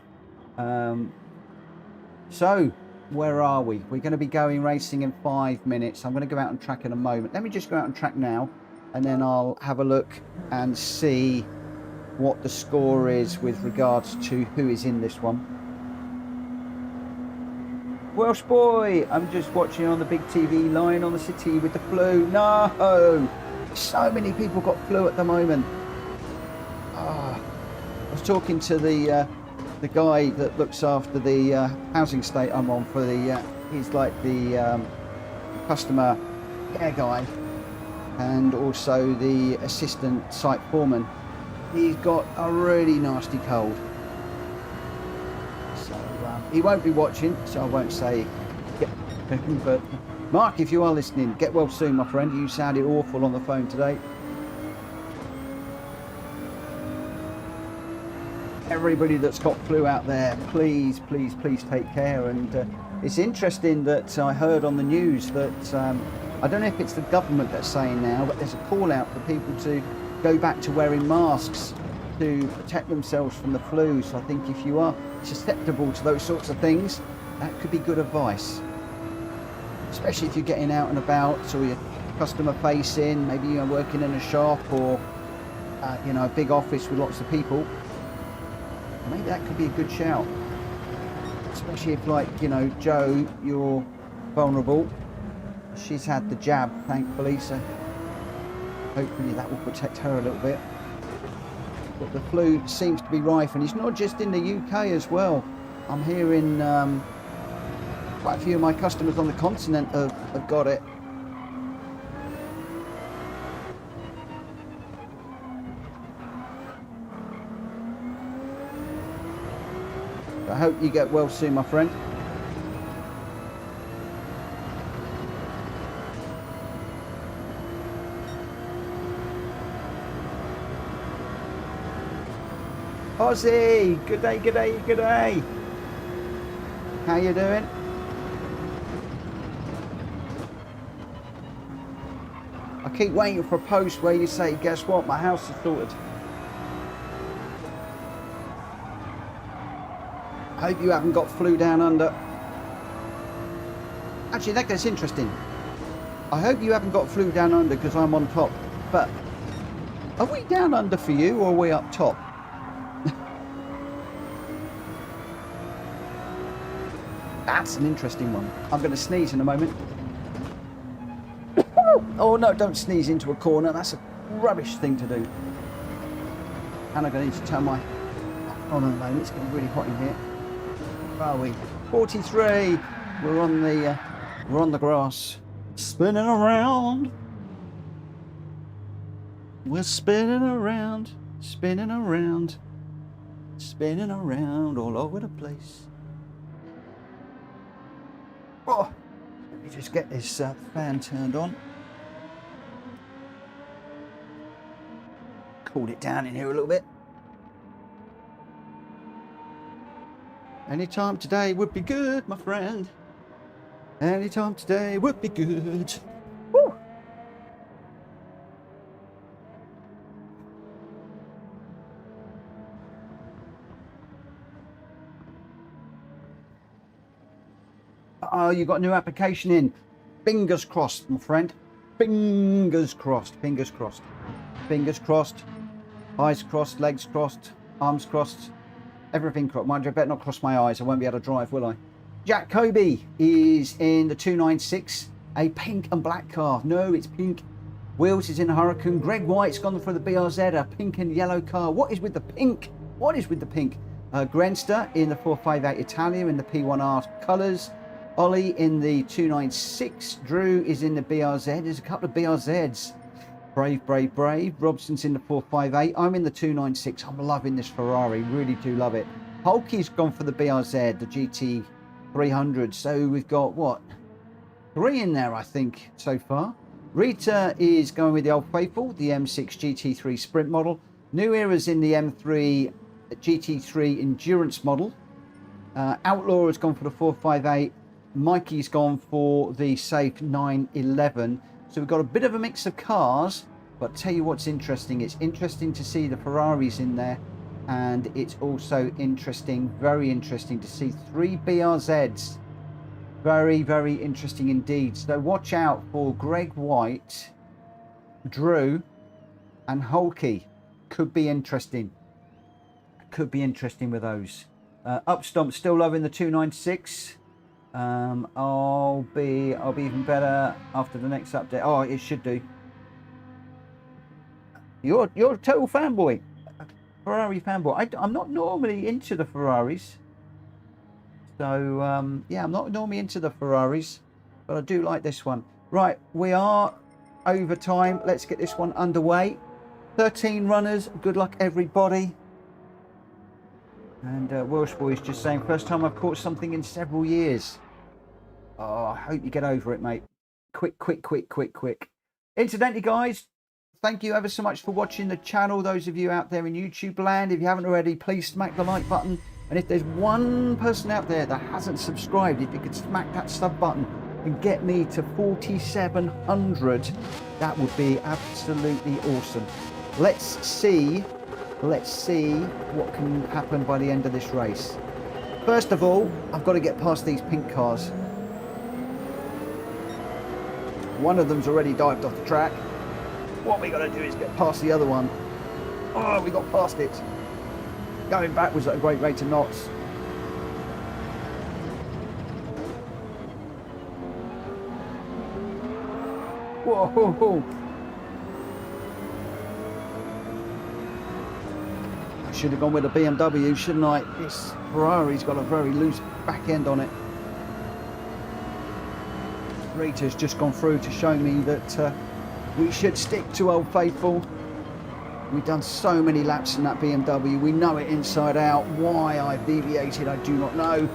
So where are we? We're going to be going racing in 5 minutes. I'm going to go out on track in a moment. Let me just go out on track now, and then I'll have a look and see what the score is with regards to who is in this one. Welsh Boy, I'm just watching on the big TV, lying on the city with the flu. No, so many people got flu at the moment. I was talking to the guy that looks after the housing estate I'm on for the he's like the customer care guy, and also the assistant site foreman. He's got a really nasty cold, so he won't be watching, so I won't say but Mark, if you are listening, get well soon, my friend. You sounded awful on the phone today. Everybody that's got flu out there, please take care. And it's interesting that I heard on the news that I don't know if it's the government that's saying now, but there's a call out for people to go back to wearing masks to protect themselves from the flu. So I think if you are susceptible to those sorts of things, that could be good advice, especially if you're getting out and about, or you're customer facing, maybe you're working in a shop, or you know, a big office with lots of people. Maybe that could be a good shout, especially if, like, you know, Joe, you're vulnerable. She's had the jab, thankfully, so hopefully that will protect her a little bit. But the flu seems to be rife, and it's not just in the UK as well. I'm hearing quite a few of my customers on the continent have got it. I hope you get well soon, my friend. Ozzy, good day. How you doing? I keep waiting for a post where you say, guess what, my house is sorted. I hope you haven't got flew down under. Actually, that gets interesting. I hope you haven't got flew down under because I'm on top. But are we down under for you or are we up top? That's an interesting one. I'm going to sneeze in a moment. Oh no, don't sneeze into a corner. That's a rubbish thing to do. And I'm going to need to turn my... on at the moment. It's getting really hot in here. Where are we? 43. We're on the grass. Spinning around. We're spinning around. Spinning around. Spinning around all over the place. Oh, let me just get this fan turned on. Cool it down in here a little bit. Any time today would be good, my friend. Any time today would be good. Woo! Oh, you got a new application in. Fingers crossed, my friend. Fingers crossed. Fingers crossed. Fingers crossed. Eyes crossed. Legs crossed. Arms crossed. Everything crossed. Mind you, I better not cross my eyes. I won't be able to drive, will I? Jack Kobe is in the 296. A pink and black car. No, it's pink. Wheels is in a Hurricane. Greg White's gone for the BRZ. A pink and yellow car. What is with the pink? What is with the pink? Grenster in the 458 Italia in the P1R colours. Ollie in the 296. Drew is in the BRZ. There's a couple of BRZs. Brave, brave, brave. Robson's in the 458. I'm in the 296. I'm loving this Ferrari. Really do love it. Hulky's gone for the BRZ, the GT300. So we've got, what? 3 in there, I think, so far. Rita is going with the Old Faithful, the M6 GT3 Sprint model. New Era's in the M3 GT3 Endurance model. Outlaw has gone for the 458. Mikey's gone for the Safe 911. So we've got a bit of a mix of cars, but tell you what's interesting. It's interesting to see the Ferraris in there, and it's also interesting, very interesting to see 3 BRZs. Very, very interesting indeed. So watch out for Greg White, Drew, and Hulky. Could be interesting. Could be interesting with those. Upstomp still loving the 296. I'll be even better after the next update. Oh, it should do. You're a total fanboy, Ferrari fanboy. I'm not normally into the Ferraris, so yeah, I'm not normally into the Ferraris, but I do like this one. Right, we are over time. Let's get this one underway. 13 runners. Good luck, everybody. And Welsh Boy's just saying, first time I've caught something in several years. Oh, I hope you get over it, mate. Quick, quick, quick, quick, quick. Incidentally, guys, thank you ever so much for watching the channel. Those of you out there in YouTube land, if you haven't already, please smack the like button. And if there's one person out there that hasn't subscribed, if you could smack that sub button and get me to 4,700, that would be absolutely awesome. Let's see what can happen by the end of this race. First of all, I've got to get past these pink cars. One of them's already dived off the track. What we got to do is get past the other one. Oh, we got past it. Going backwards at a great rate of knots. Whoa, whoa, whoa. I should have gone with a BMW, shouldn't I? This Ferrari's got a very loose back end on it. Rita's just gone through to show me that we should stick to Old Faithful. We've done so many laps in that BMW. We know it inside out. Why I've deviated, I do not know.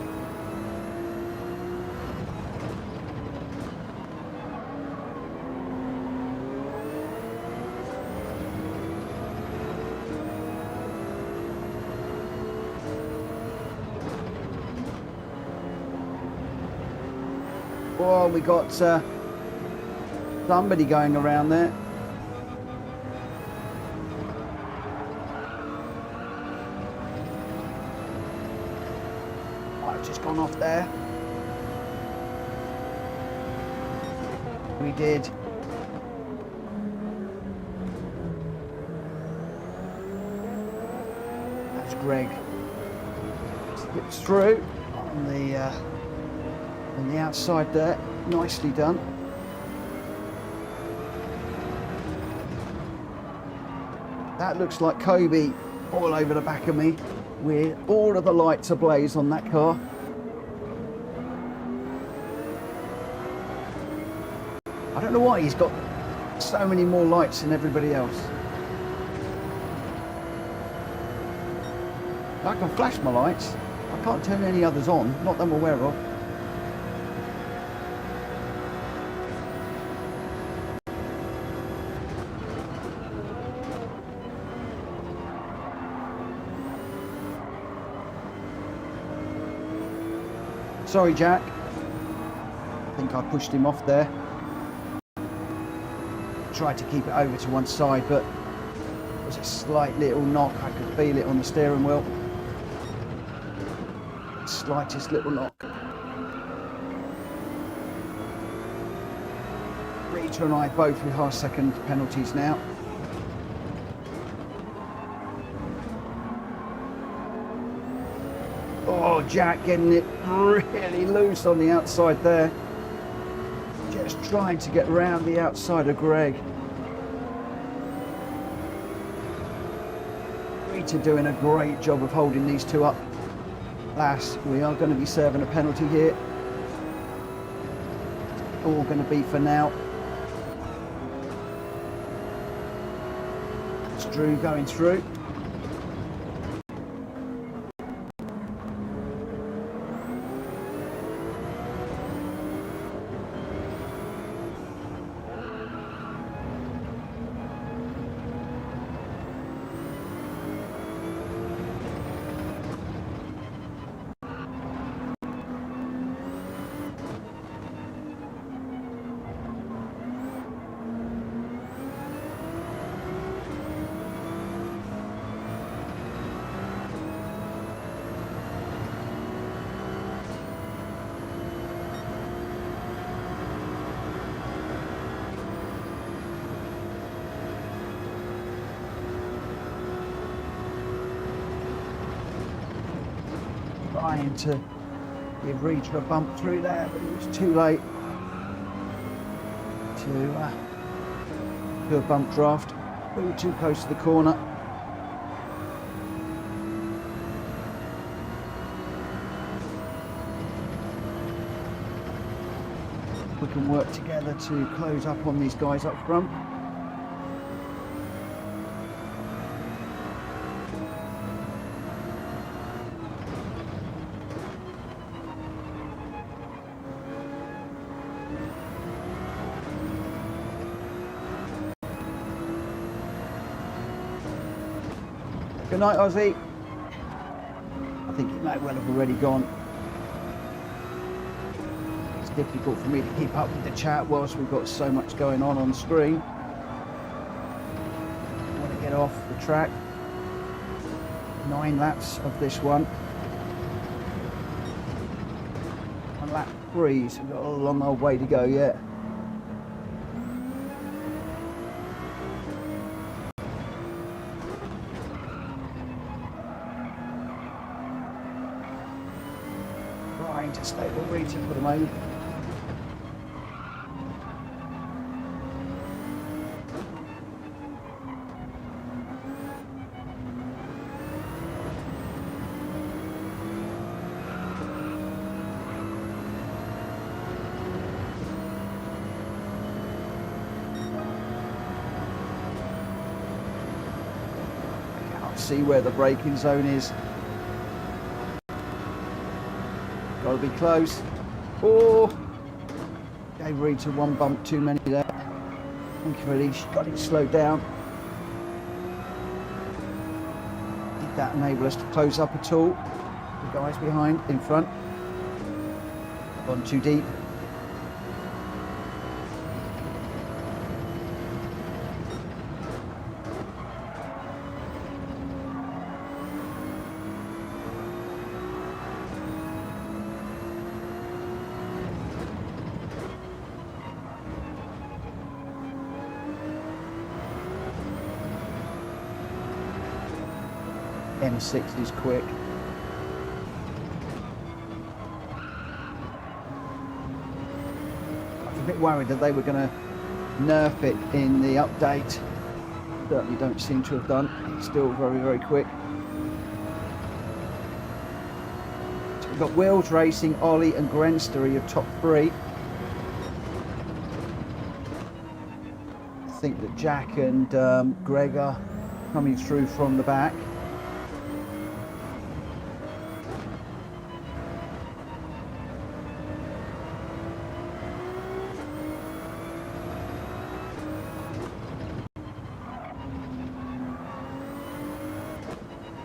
Oh, we got somebody going around there. I've just gone off there. We did. That's Greg. Slips through on the outside there. Nicely done. That looks like Kobe all over the back of me with all of the lights ablaze on that car. I don't know why he's got so many more lights than everybody else. I can flash my lights. I can't turn any others on, not that I'm aware of. Sorry, Jack. I think I pushed him off there. Tried to keep it over to one side, but it was a slight little knock. I could feel it on the steering wheel. Slightest little knock. Rita and I both with half-second penalties now. Oh, Jack getting it really loose on the outside there. Just trying to get round the outside of Greg. Rita doing a great job of holding these two up. Last, we are going to be serving a penalty here. All going to be for now. It's Drew going through. Trying to give Rita a bump through there, but it was too late to do a bump draft. We were too close to the corner. We can work together to close up on these guys up front. Good night, Ozzy. I think it might well have already gone. It's difficult for me to keep up with the chat whilst we've got so much going on screen. I want to get off the track. 9 laps of this one. On lap 3, so we've got a long old way to go yet. To stable Rita for the moment. I can't see where the braking zone is. Got to be close. Oh! Gave Rita one bump too many there. Thankfully, she got it slowed down. Did that enable us to close up at all? The guys behind, in front. Gone too deep. M6 is quick. I was a bit worried that they were going to nerf it in the update. Certainly don't seem to have done. It's still very, very quick. So we've got Wheels Racing, Ollie and Gr.x are your top three. I think that Jack and Greg are coming through from the back.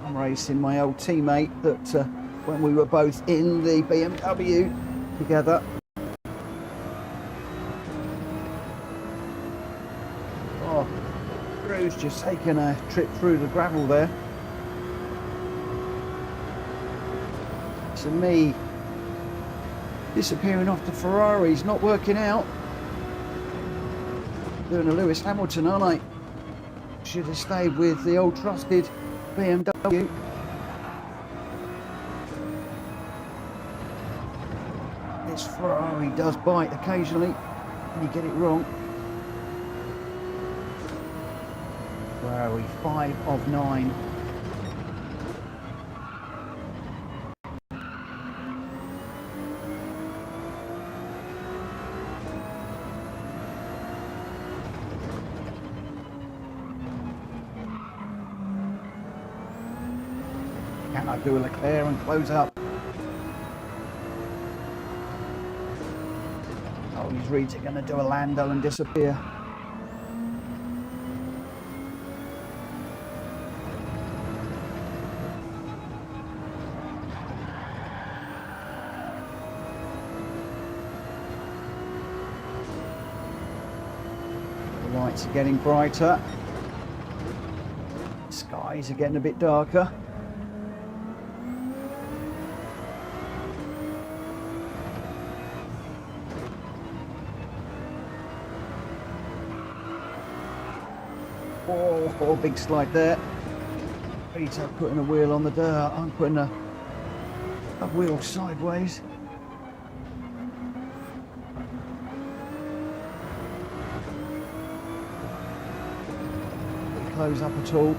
I'm racing my old teammate that when we were both in the BMW together. Oh, Drew's just taken a trip through the gravel there. So me disappearing off the Ferrari's not working out. Doing a Lewis Hamilton, aren't I? Should have stayed with the old trusted BMW. This Ferrari does bite occasionally when you get it wrong. Where are we? 5 of 9. Can I do a Leclerc and close up? Oh, he's really going to do a Lando and disappear. The lights are getting brighter. The skies are getting a bit darker. Oh, big slide there. Peter putting a wheel on the dirt. I'm putting a wheel sideways. Didn't close up at all.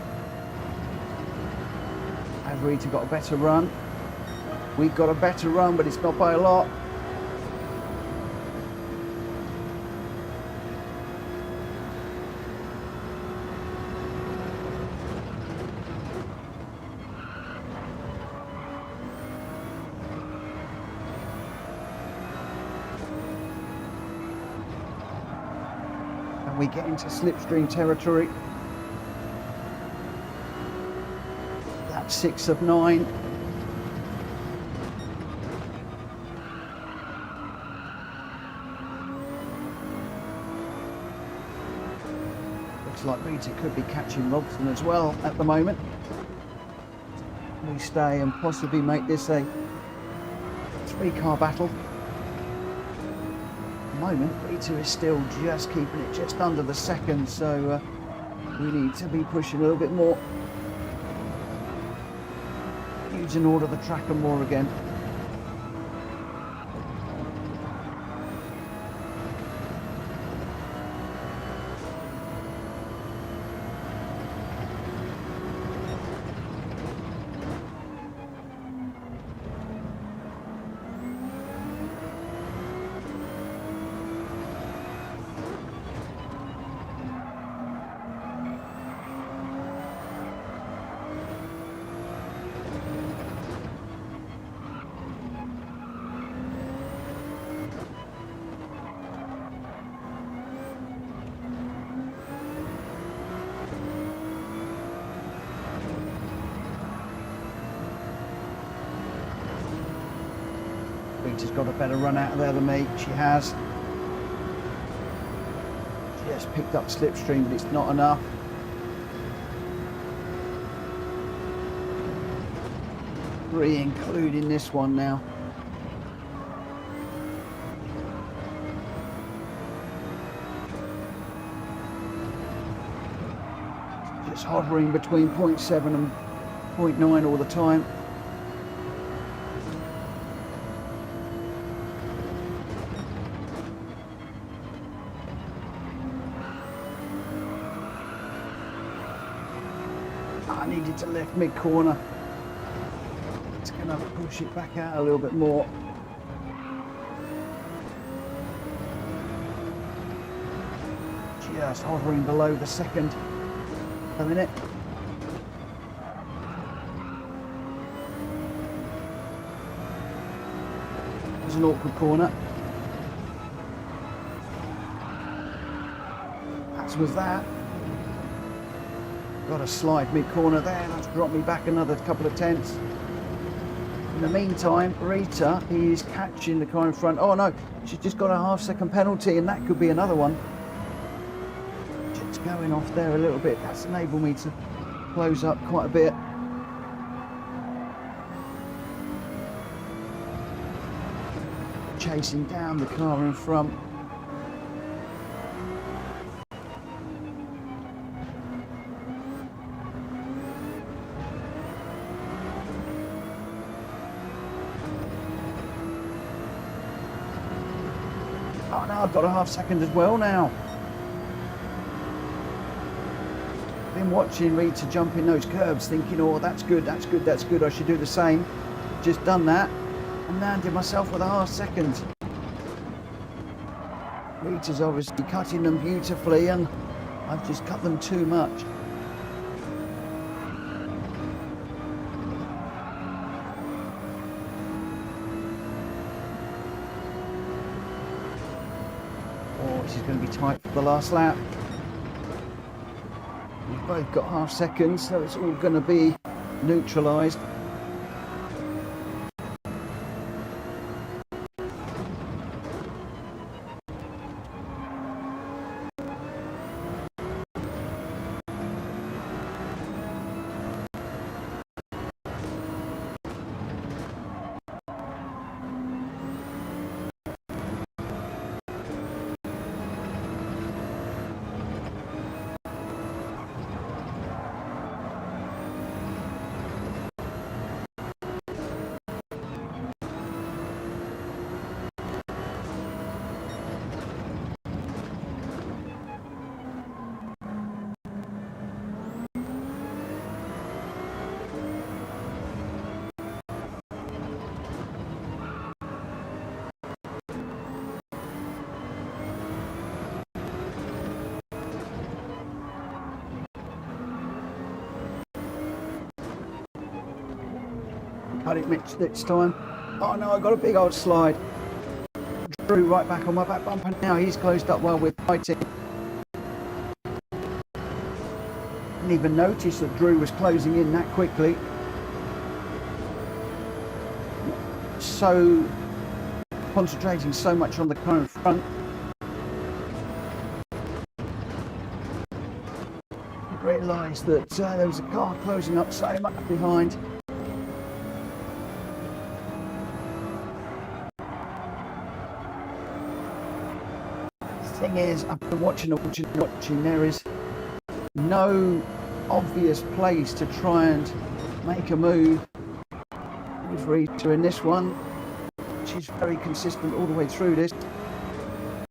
Has Rita got a better run? We've got a better run, but it's not by a lot. We get into slipstream territory. That's 6 of 9. Looks like Rita could be catching Robson as well at the moment. We stay and possibly make this a 3-car battle. Moment, Rita is still just keeping it just under the second, so we need to be pushing a little bit more, using all of the tracker more again. Rita's got a better run out of there than me. She has. She has picked up slipstream, but it's not enough. Three, including this one now. Just hovering between 0.7 and 0.9 all the time. I needed to left mid-corner. It's going to push it back out a little bit more. Just hovering below the second a minute. There's an awkward corner. As was that. Got a slide mid-corner there. That's dropped me back another couple of tenths. In the meantime, Rita is catching the car in front. Oh no, she's just got a half-second penalty, and that could be another one. Just going off there a little bit. That's enabled me to close up quite a bit. Chasing down the car in front. Oh no, I've got a half-second as well now. Been watching Rita jump in those curbs, thinking, oh, that's good, that's good, that's good. I should do the same. Just done that and landed myself with a half-second. Rita's obviously cutting them beautifully, and I've just cut them too much. Oh, this is going to be tight for the last lap. We've both got half seconds, so it's all going to be neutralised. Cut it this time. Oh no, I got a big old slide. Drew right back on my back bumper now. He's closed up while we're fighting. Didn't even notice that Drew was closing in that quickly. So concentrating so much on the car in front. I realised that there was a car closing up so much behind. Thing is, I've been watching. There is no obvious place to try and make a move with Rita in this one. She's very consistent all the way through this.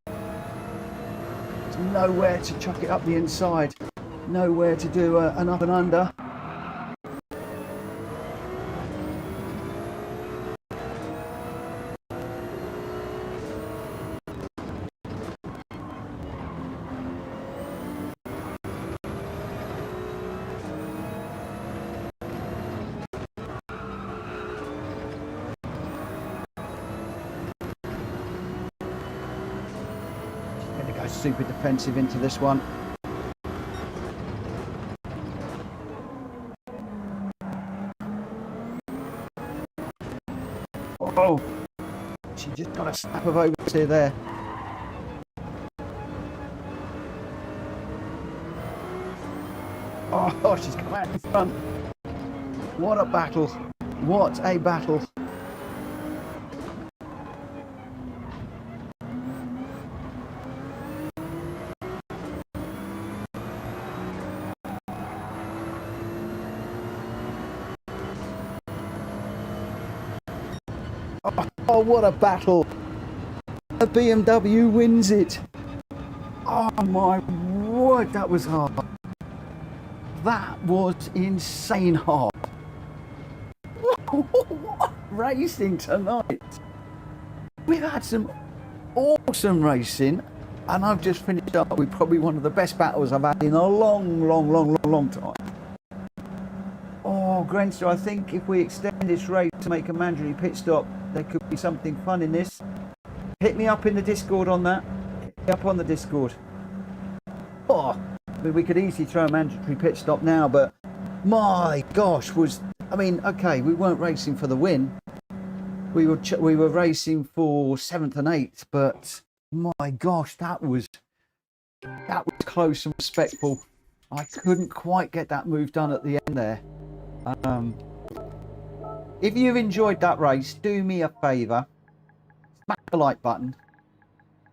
There's nowhere to chuck it up the inside, nowhere to do an up and under. Super defensive into this one. Oh, she just got a snap of oversteer there. Oh, she's come out in front. What a battle. What a battle. Oh, what a battle. A BMW wins it. Oh my word, that was hard. That was insane hard. What racing tonight. We've had some awesome racing, and I've just finished up with probably one of the best battles I've had in a long time. Oh, Grenster, I think if we extend this race to make a mandatory pit stop, there could be something fun in this. Hit me up in the Discord on that. Hit me up on the Discord. Oh, I mean, we could easily throw a mandatory pit stop now, but my gosh, I mean, okay, we weren't racing for the win. We were racing for 7th and 8th, but my gosh, that was close and respectful. I couldn't quite get that move done at the end there. If you've enjoyed that race, do me a favour, smack the like button,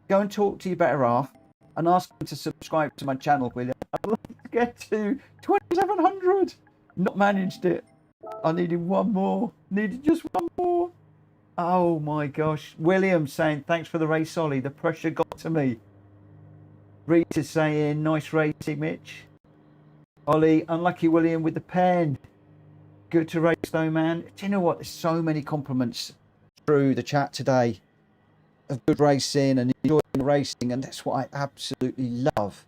go and talk to your better half, and ask them to subscribe to my channel, will you? I'd like to get to 2,700. Not managed it. I needed one more. Needed just one more. Oh my gosh. William saying, thanks for the race, Ollie. The pressure got to me. Rita saying, nice racing, Mitch. Ollie, unlucky William with the pen. Good to race though, man. Do you know what? There's so many compliments through the chat today of good racing and enjoying racing, and that's what I absolutely love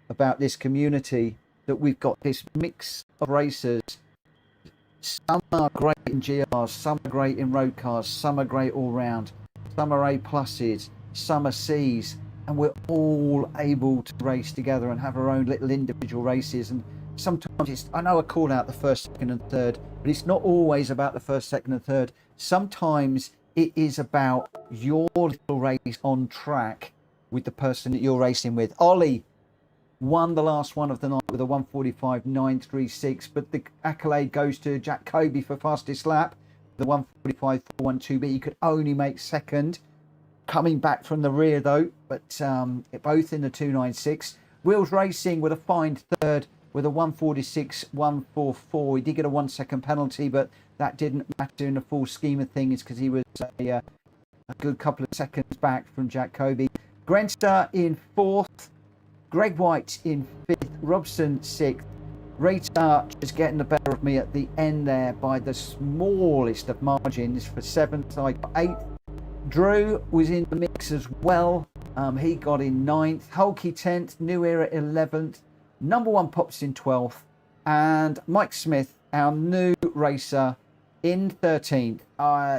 about this community, that we've got this mix of racers. Some are great in GRs, some are great in road cars, some are great all round, some are A pluses, some are Cs, and we're all able to race together and have our own little individual races. And sometimes I know I call out the first, second and third, but it's not always about the first, second and third. Sometimes it is about your little race on track with the person that you're racing with. Ollie won the last one of the night with a 1:45.936, but the accolade goes to Jack Kobe for fastest lap, the 1:45.412, but he could only make second, coming back from the rear though, but both in the 296. Wheels Racing with a fine third with a 1:46.144. He did get a 1 second penalty, but that didn't matter in the full scheme of things because he was a good couple of seconds back from Jack Kobe. Grenster in 4th, Greg White in 5th, Robson 6th. Rita just getting the better of me at the end there by the smallest of margins. For 7th, I got 8th. Drew was in the mix as well. He got in 9th. Hulky 10th, New Era 11th. Number 1 Pops in 12th. And Mike Smith, our new racer, in 13th.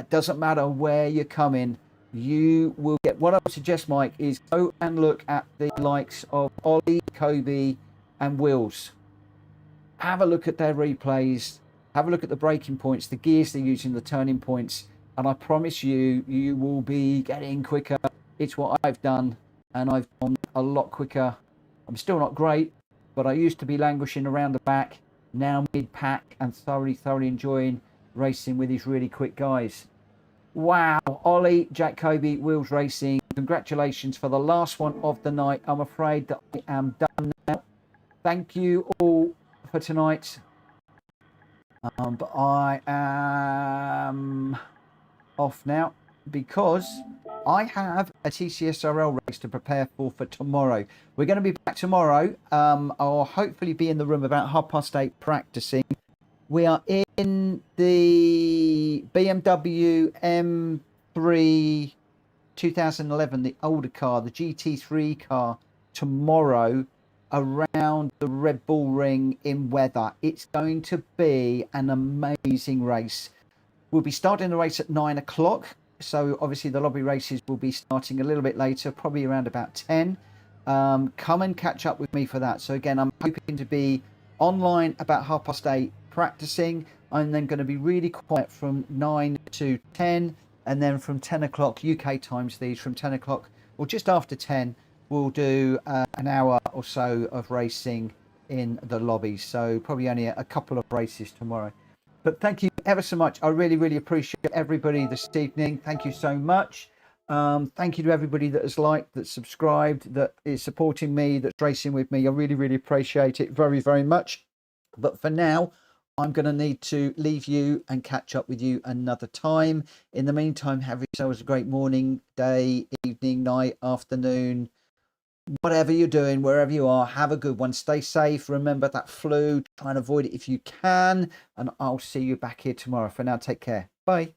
Doesn't matter where you're coming, you will get. What I would suggest, Mike, is go and look at the likes of Ollie, Kobe and Wills. Have a look at their replays. Have a look at the braking points, the gears they're using, the turning points. And I promise you, you will be getting quicker. It's what I've done, and I've gone a lot quicker. I'm still not great, but I used to be languishing around the back, now mid-pack, and thoroughly enjoying racing with these really quick guys. Wow, Ollie, Jack Kobe, Wheels Racing, congratulations for the last one of the night. I'm afraid that I am done now. Thank you all for tonight. But I am off now because I have a TCSRL race to prepare for tomorrow. We're going to be back tomorrow. I'll hopefully be in the room about 8:30 practicing. We are in the BMW M3 2011, the older car, the GT3 car, tomorrow around the Red Bull Ring in weather. It's going to be an amazing race. We'll be starting the race at 9 o'clock. So obviously the lobby races will be starting a little bit later, probably around about 10. Come and catch up with me for that. So again, I'm hoping to be online about 8:30 practicing. I'm then going to be really quiet from 9 to 10, and then from 10 o'clock UK times these, from 10 o'clock or just after 10, we'll do an hour or so of racing in the lobby. So probably only a couple of races tomorrow. But thank you ever so much. I really appreciate everybody this evening. Thank you so much. Thank you to everybody that has liked, that subscribed, that is supporting me, that's racing with me. I really appreciate it very much. But for now, I'm going to need to leave you and catch up with you another time. In the meantime, have yourselves a great morning, day, evening, night, afternoon, whatever you're doing, wherever you are. Have a good one. Stay safe. Remember that flu. Try and avoid it if you can. And I'll see you back here tomorrow. For now, take care. Bye.